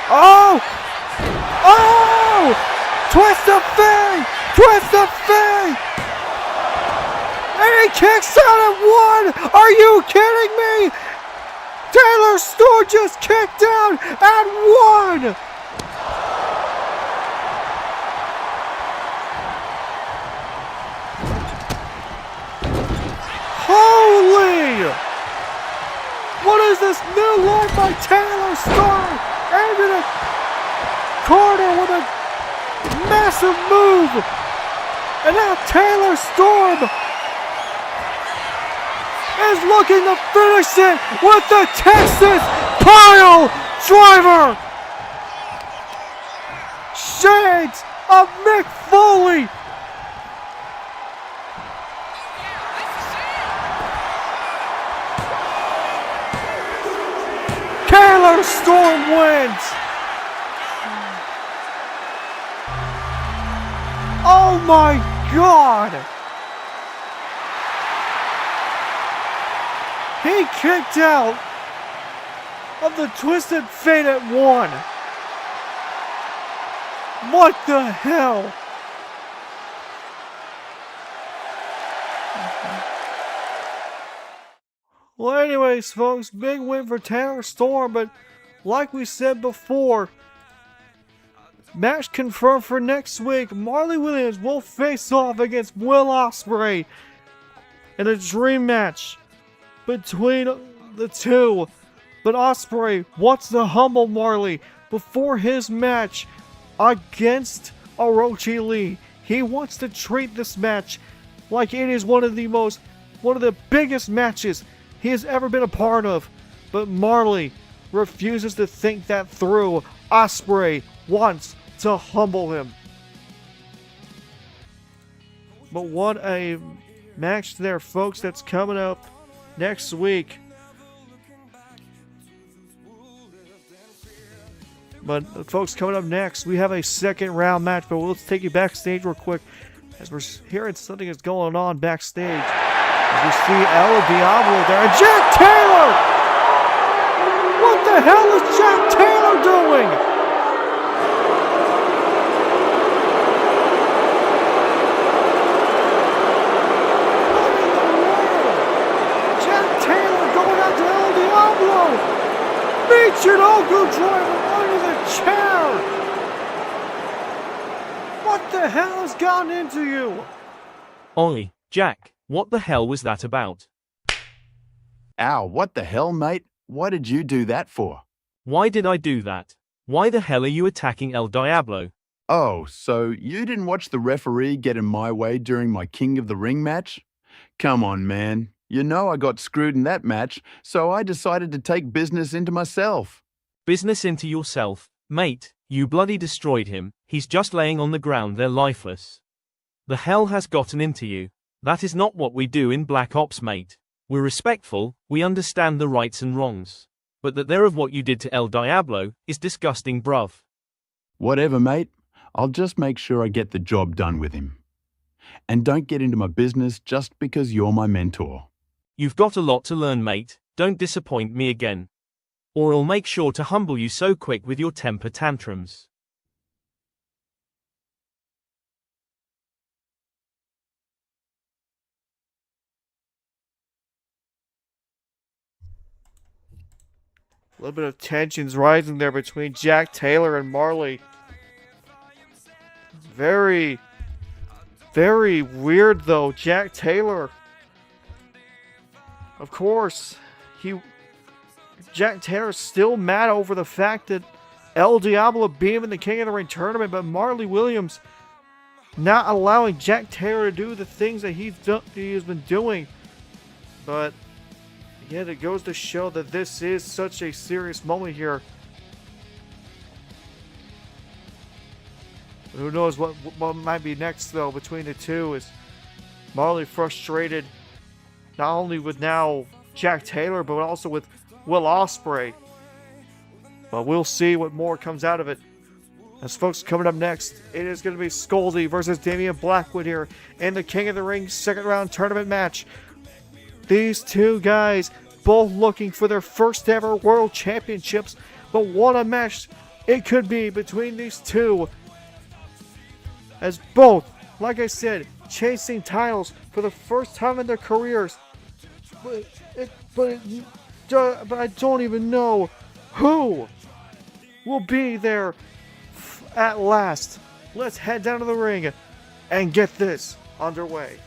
Oh! Oh! Twist of fate! Twist of fate! And he kicks out at 1! Are you kidding me? Taylor Storm just kicked out at 1! Holy! What is this new line by Taylor Storm? Aimed in a corner with a massive move! And now Taylor Storm is looking to finish it with the Texas Pile Driver! Shades of Mick Foley! Taylor Storm wins! Oh my God! He kicked out of the Twisted Fate at 1. What the hell? Well, anyways, folks, big win for Taylor Storm, but like we said before, match confirmed for next week. Marley Williams will face off against Will Ospreay in a dream match between the two. But Ospreay wants to humble Marley before his match against Orochi Lee. He wants to treat this match like it is one of the biggest matches he has ever been a part of. But Marley refuses to think that through. Ospreay wants to humble him. But what a match there, folks, that's coming up next week. But folks, coming up next, we have a second round match, but we'll take you backstage real quick as we're hearing something that's going on backstage. As we see El Diablo there, and Jack Taylor! What the hell is Jack Taylor doing? Michinoku driver under the chair! What the hell has gotten into you? Ollie, Jack, what the hell was that about? Ow, what the hell, mate? What did you do that for? Why did I do that? Why the hell are you attacking El Diablo? Oh, so you didn't watch the referee get in my way during my King of the Ring match? Come on, man. You know I got screwed in that match, so I decided to take business into myself. Business into yourself? Mate, you bloody destroyed him. He's just laying on the ground there lifeless. The hell has gotten into you? That is not what we do in Black Ops, mate. We're respectful, we understand the rights and wrongs. But that there of what you did to El Diablo is disgusting, bruv. Whatever, mate. I'll just make sure I get the job done with him. And don't get into my business just because you're my mentor. You've got a lot to learn, mate. Don't disappoint me again. Or I'll make sure to humble you so quick with your temper tantrums. A little bit of tensions rising there between Jack Taylor and Marley. Very, very weird though. Jack Taylor, of course, Jack Taylor's still mad over the fact that El Diablo beat him in the King of the Ring tournament, but Marley Williams not allowing Jack Taylor to do the things that he has been doing. But yet it goes to show that this is such a serious moment here. Who knows what might be next, though, between the two. Is Marley frustrated not only with now Jack Taylor, but also with Will Ospreay. But we'll see what more comes out of it. As folks, coming up next, it is going to be SkullZ versus Damien Blackwood here in the King of the Ring second round tournament match. These two guys both looking for their first ever world championships, but what a match it could be between these two. As both, like I said, chasing titles for the first time in their careers. But I don't even know who will be there at last. Let's head down to the ring and get this underway.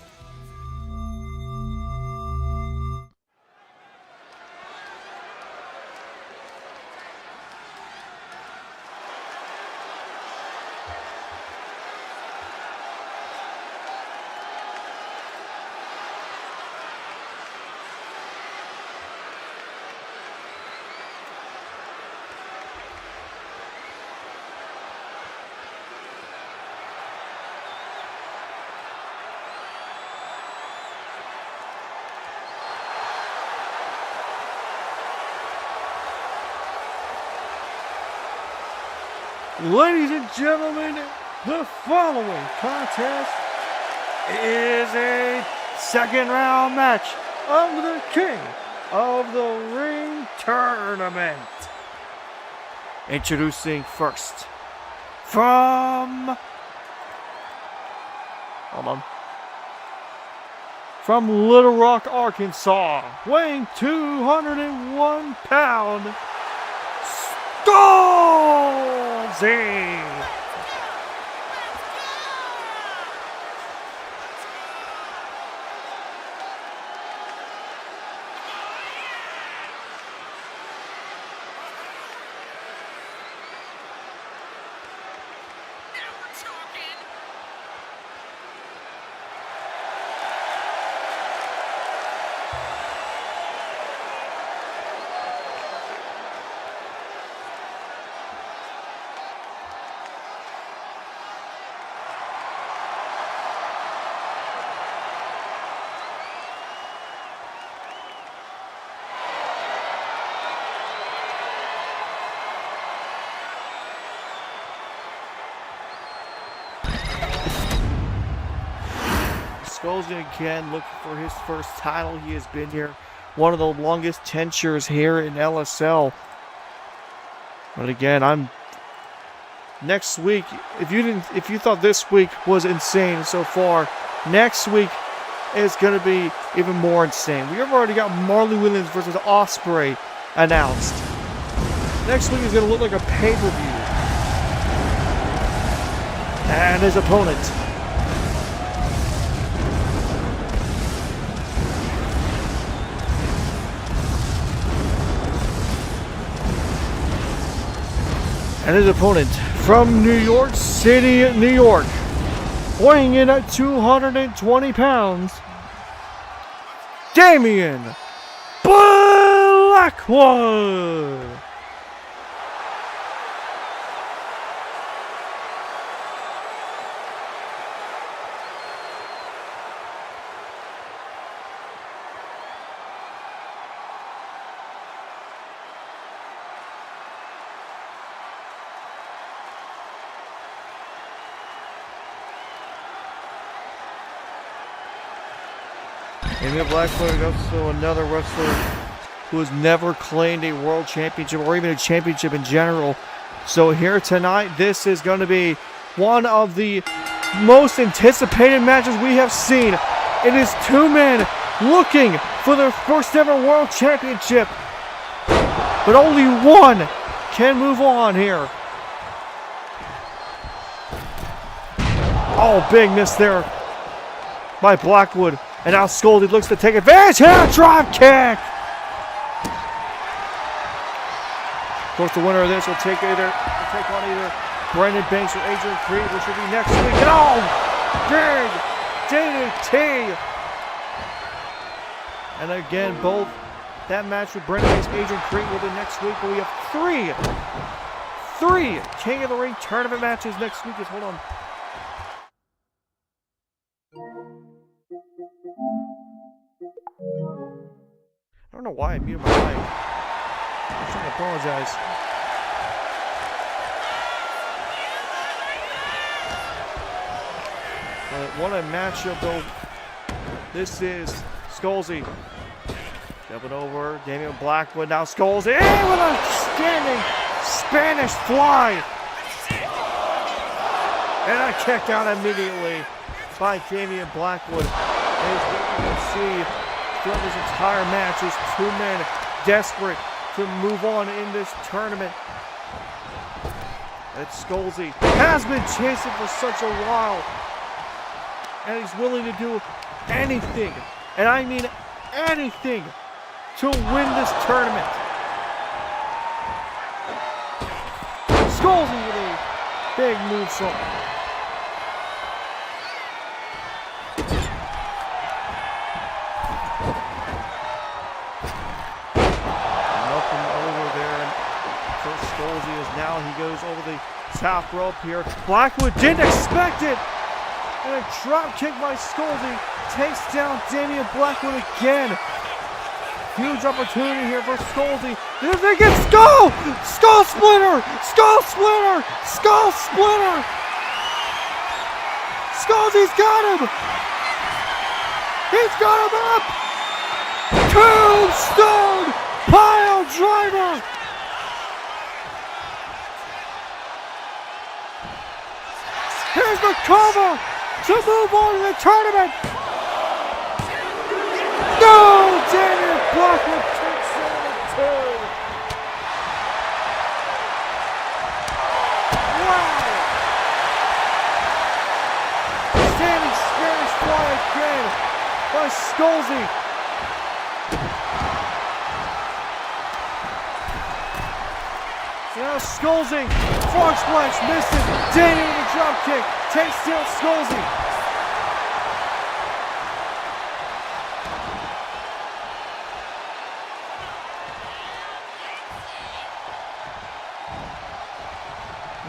Ladies and gentlemen, the following contest is a second round match of the King of the Ring tournament. Introducing first from Little Rock, Arkansas, weighing 201 pounds, SkullZ. SkullZ again looking for his first title. He has been here one of the longest tentures here in LSL. But again, next week, if you thought this week was insane so far, next week is going to be even more insane. We have already got Marley Williams versus Ospreay announced. Next week is going to look like a pay-per-view. And his opponent. And his opponent from New York City, New York, weighing in at 220 pounds, Damien Blackwood. Damien Blackwood is also another wrestler who has never claimed a world championship or even a championship in general. So here tonight, this is going to be one of the most anticipated matches we have seen. It is two men looking for their first ever world championship. But only one can move on here. Oh, big miss there by Blackwood. And now SkullZ looks to take advantage here. Drop kick. Of course, the winner of this will take on either Brendan Banks or Adrian Creed, which will be next week. And oh, big DDT. And again, both that match with Brendan Banks, Adrian Creed will be next week. But we have three King of the Ring tournament matches next week. Just hold on. I don't know why I muted my mic. I'm trying to apologize. But what a matchup, though. This is SkullZ jumping over Damien Blackwood. Now SkullZ with a standing Spanish fly. And a kick out immediately by Damien Blackwood. As we can see throughout this entire match, is two men desperate to move on in this tournament. That SkullZ has been chasing for such a while, and he's willing to do anything, and I mean anything, to win this tournament. SkullZ with a big moonsault. Now he goes over the top rope here. Blackwood didn't expect it. And a drop kick by SkullZ takes down Damien Blackwood again. Huge opportunity here for SkullZ. If they get Skull Splitter! Skull Splitter! Skull Splitter! SkullZ's got him! He's got him up! Tombstone Pile Driver! Here's the cover to move on to the tournament. No! Damien Blackwood takes it in two. Wow! Standing Spanish fly again by SkullZ. Now SkullZ, frog splash, misses. Damien with a drop kick, takes down SkullZ.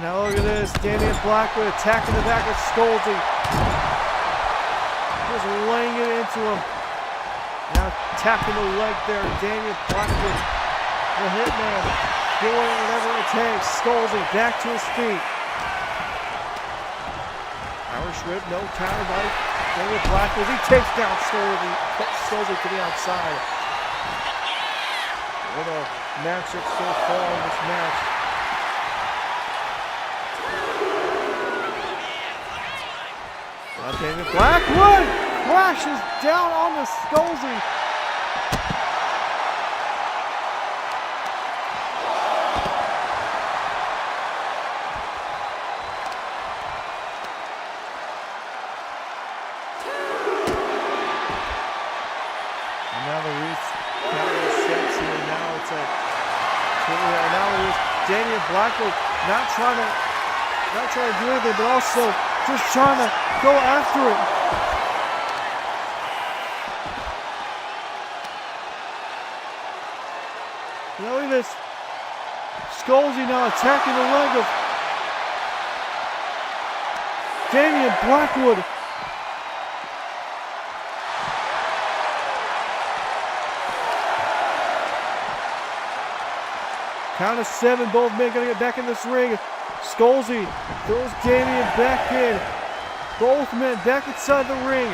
Now look at this, Damien Blackwood attacking the back of SkullZ. Just laying it into him. Now tapping the leg there, Damien Blackwood, the hitman. Doing whatever it takes. SkullZ back to his feet. Irish Rip, no counter by Daniel Blackwood. He takes down SkullZ to the outside. What a matchup so far in this match. Daniel Blackwood crashes down on the SkullZ. Daniel Blackwood not trying to do anything, but also just trying to go after it. Look at this. SkullZ now attacking the leg of Daniel Blackwood. Count of 7, both men gonna get back in this ring. SkullZ throws Damien back in. Both men back inside the ring.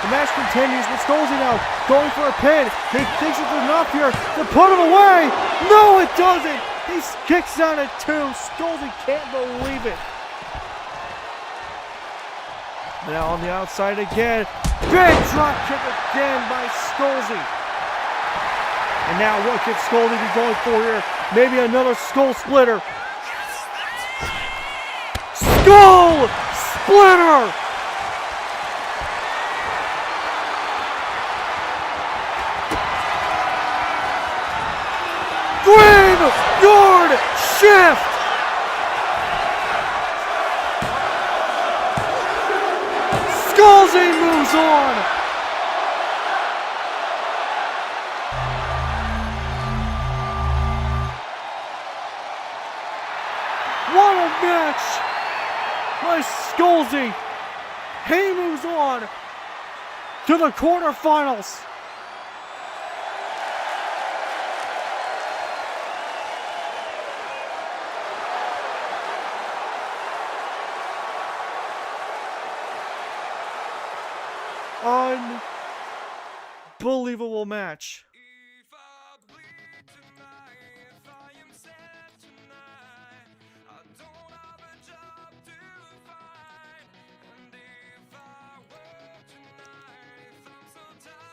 The match continues with SkullZ now going for a pin. He thinks it's enough here to put him away. No, it doesn't. He kicks out at 2. SkullZ can't believe it. Now on the outside again. Big drop kick again by SkullZ. And now what could SkullZ be going for here? Maybe another skull splitter. Skull splitter! Graveyard shift! SkullZ moves on! What a match by SkullZ. He moves on to the quarterfinals. Unbelievable match.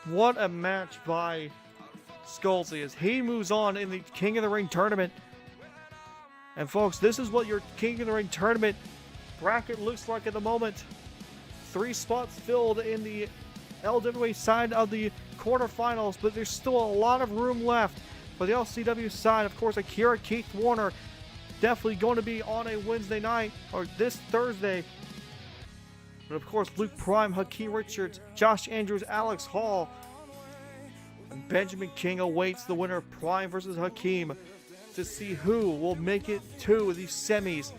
What a match by SkullZ as he moves on in the King of the Ring tournament. And folks, this is what your King of the Ring tournament bracket looks like at the moment. 3 spots filled in the LWA side of the quarterfinals, but there's still a lot of room left for the LCW side. Of course, Akira Keith Warner definitely going to be on a Wednesday night, or this Thursday. But of course, Luke Prime, Hakeem Richards, Josh Andrews, Alex Hall, and Benjamin King awaits the winner of Prime versus Hakeem to see who will make it to the semis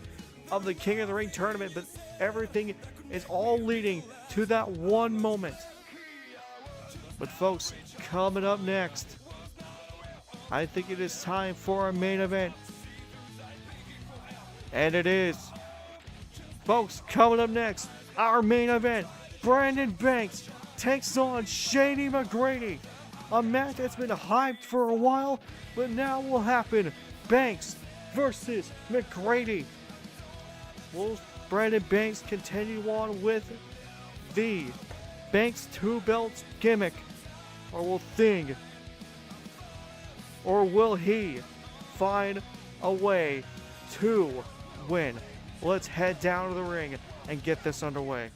of the King of the Ring tournament. But everything is all leading to that one moment. But folks, coming up next, I think it is time for our main event. And it is. Folks, coming up next, our main event, Brandon Banks takes on Shady McGrady. A match that's been hyped for a while, but now will happen. Banks versus McGrady. Will Brandon Banks continue on with the Banks 2 belts gimmick? Or will he find a way to win? Let's head down to the ring and get this underway.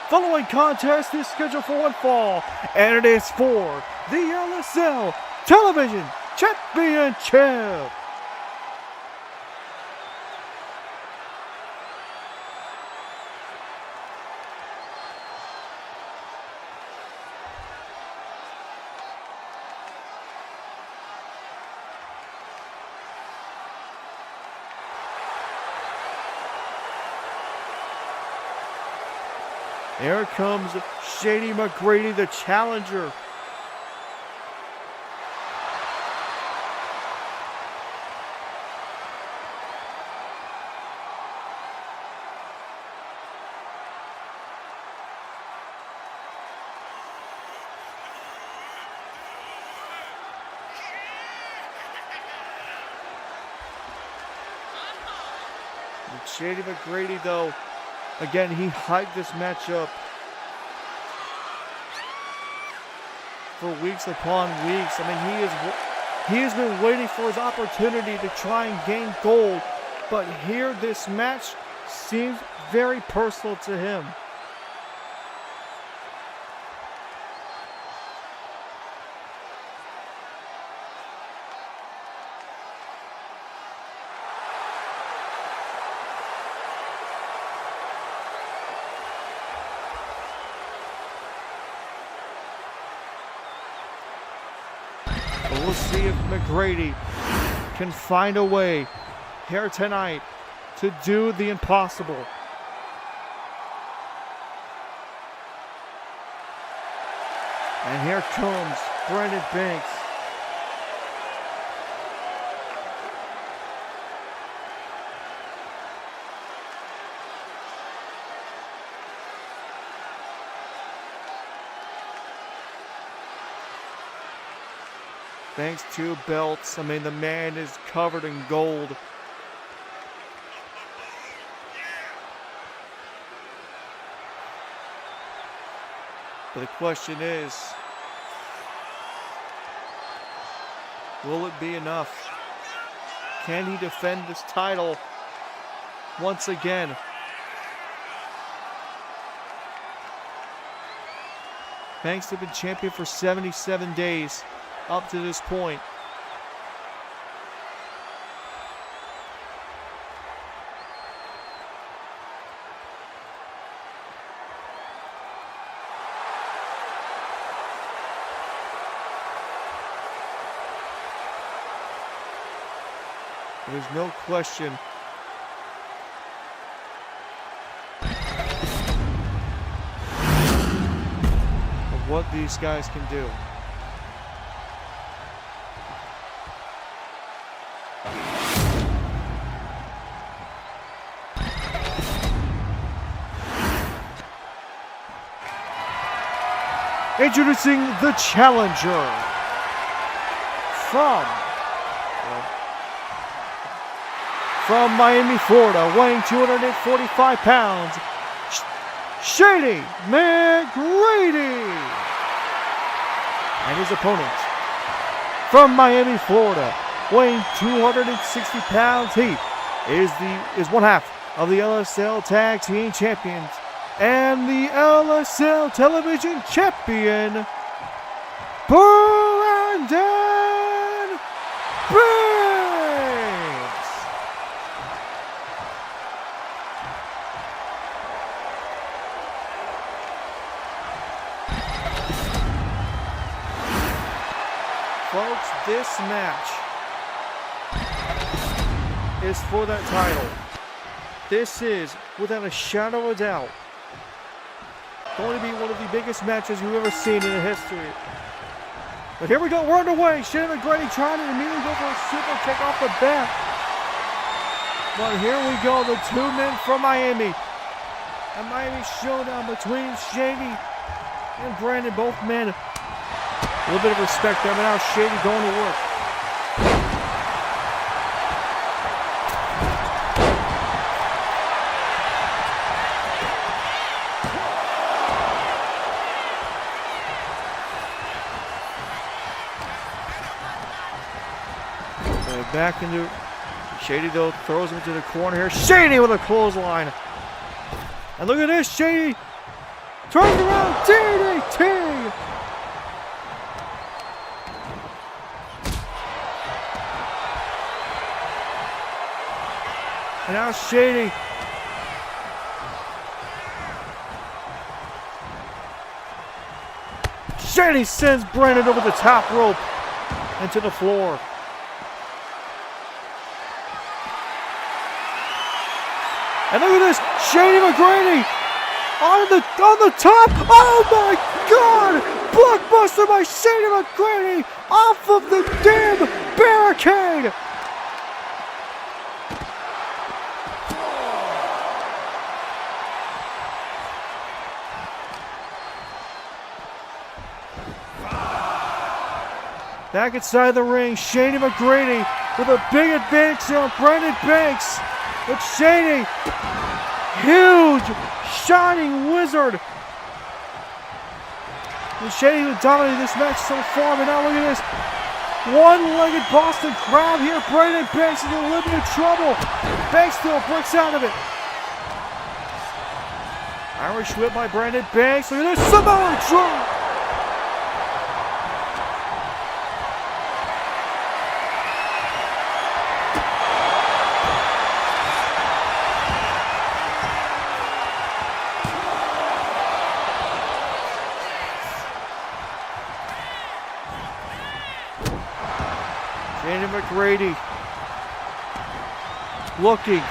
Following contest is scheduled for one fall, and it is for the LSL Television Championship. Here comes Shady McGrady, the challenger. Shady McGrady, though, again, he hyped this match up for weeks upon weeks. I mean, he has been waiting for his opportunity to try and gain gold, but here this match seems very personal to him. But we'll see if McGrady can find a way here tonight to do the impossible. And here comes Brandon Banks. Thanks to belts, I mean, the man is covered in gold. But the question is, will it be enough? Can he defend this title once again? Banks has been champion for 77 days. Up to this point. There's no question of what these guys can do. Introducing the challenger from Miami, Florida, weighing 245 pounds, Shady McGrady. And his opponent from Miami, Florida, weighing 260 pounds, he is one half of the LSL Tag Team Champions and the LSL Television Champion, Brandon Banks. Folks, this match is for that title. This is, without a shadow of a doubt, going to be one of the biggest matches you've ever seen in the history. But here we go, we're underway. Shady McGrady trying to immediately go for a super kick off the bat. But here we go, the two men from Miami. A Miami showdown between Shady and Brandon, both men. A little bit of respect there, but now Shady going to work. Back into Shady, though, throws him into the corner here. Shady with a clothesline. And look at this, Shady turns around, DDT. And now Shady sends Brandon over the top rope and to the floor. And look at this, Shady McGrady On the top. Oh my God! Blockbuster by Shady McGrady off of the damn barricade. Back inside the ring, Shady McGrady with a big advantage on Brandon Banks. But Shady, huge, shining wizard. And Shady who dominated this match so far, but now look at this. One-legged Boston Crab here. Brandon Banks is in a little bit of trouble. Banks still breaks out of it. Irish whip by Brandon Banks. Look at this, Samoa drop. Shady McGrady looking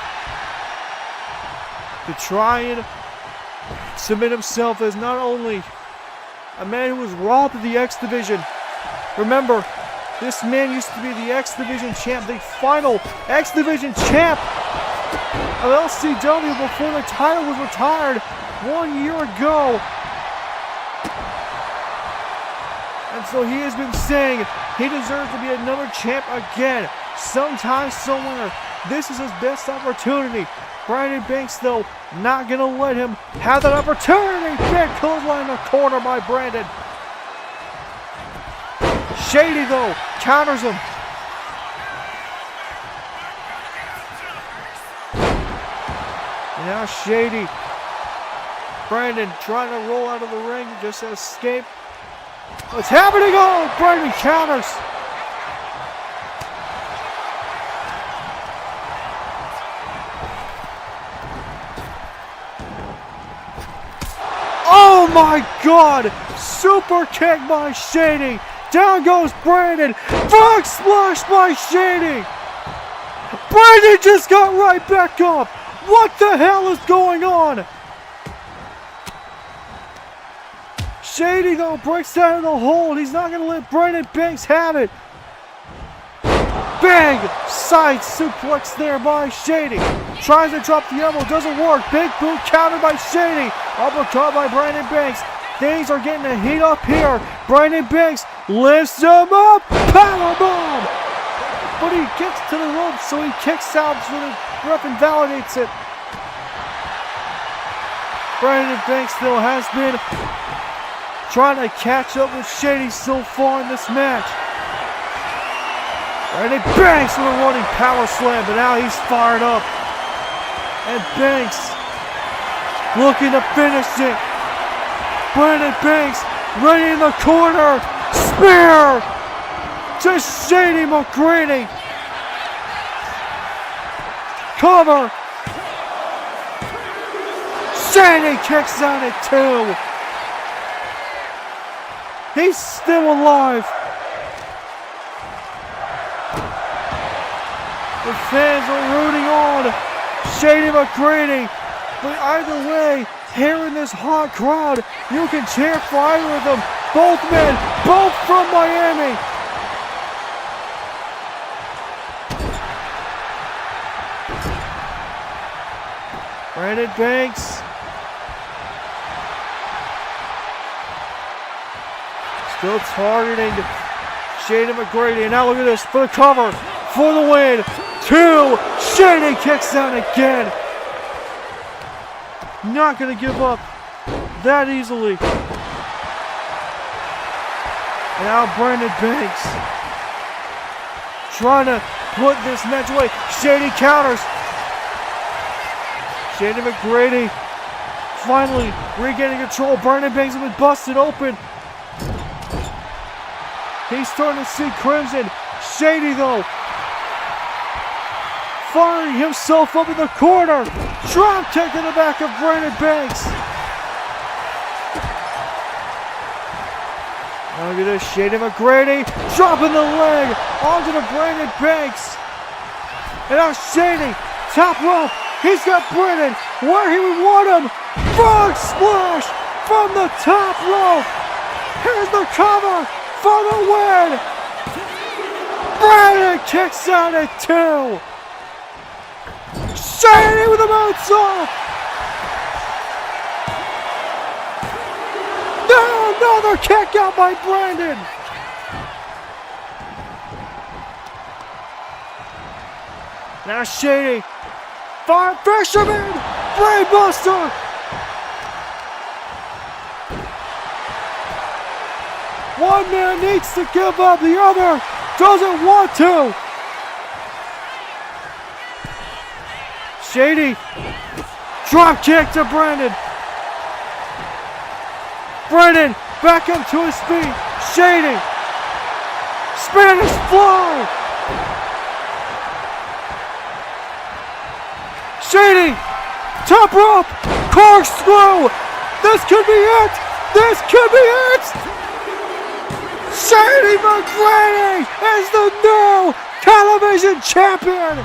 to try and submit himself as not only a man who was robbed of the X Division. Remember, this man used to be the X Division champ, the final X Division champ of LCW before the title was retired 1 year ago. And so he has been saying he deserves to be another champ again, sometime, somewhere. This is his best opportunity. Brandon Banks, though, not going to let him have that opportunity. Big clothesline in the corner by Brandon. Shady, though, counters him. And now Shady. Brandon trying to roll out of the ring, just to escape. What's happening? Oh, Brandon counters. Oh my God! Super kick by Shady. Down goes Brandon. Frog splash by Shady. Brandon just got right back up. What the hell is going on? Shady, though, breaks out of the hold. He's not going to let Brandon Banks have it. Bang! Side suplex there by Shady. Tries to drop the elbow. Doesn't work. Big boot countered by Shady. Uppercut by Brandon Banks. Things are getting to heat up here. Brandon Banks lifts him up. Powerbomb! But he gets to the rope, so he kicks out so the ref invalidates it. Brandon Banks, though, has been trying to catch up with Shady so far in this match. Brandon Banks with a running power slam, but now he's fired up. And Banks looking to finish it. Brandon Banks ready in the corner. Spear to Shady McGrady. Cover. Shady kicks out at 2. He's still alive. The fans are rooting on Shady McGrady. But either way, here in this hot crowd, you can cheer for either of them. Both men, both from Miami. Brandon Banks. Still targeting Shady McGrady. And now look at this for the cover, for the win. 2. Shady kicks out again. Not going to give up that easily. And now Brandon Banks trying to put this match away. Shady counters. Shady McGrady finally regaining control. Brandon Banks has been busted open. He's starting to see crimson. Shady, though, firing himself up in the corner. Drop kick in the back of Brandon Banks. Look at this, Shady McGrady dropping the leg onto the Brandon Banks. And now Shady, top rope. He's got Brandon where he would want him. Frog splash from the top rope. Here's the cover for the win. Brandon kicks out at 2. Shady with a moonsault. No, another kick out by Brandon. Now Shady. Fire fisherman. Brainbuster. One man needs to give up, the other doesn't want to. Shady, drop kick to Brandon. Brandon back up to his feet. Shady, Spanish fly. Shady, top rope, corkscrew. This could be it. This could be it. Shady McGrady is the new television champion!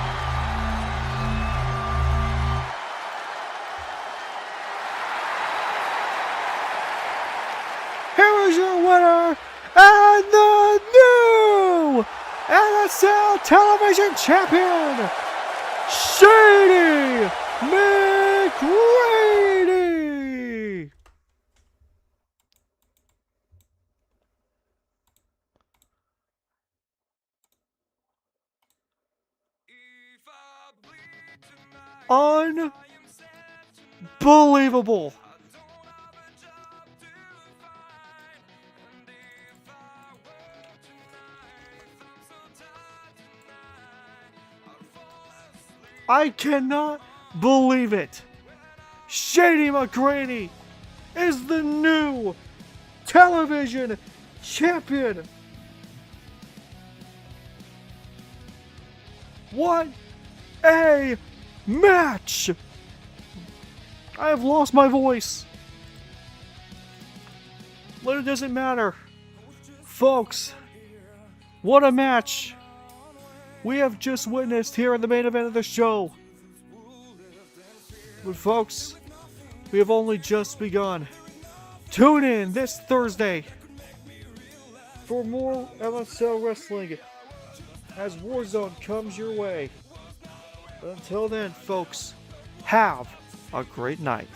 Here is your winner and the new LSL television champion, Shady McGrady! Unbelievable. I cannot believe it. Shady McGrady is the new television champion. What a match! I have lost my voice. But it doesn't matter. Folks, what a match we have just witnessed here in the main event of the show. But folks, we have only just begun. Tune in this Thursday for more LSL wrestling as Warzone comes your way. But until then, folks, have a great night.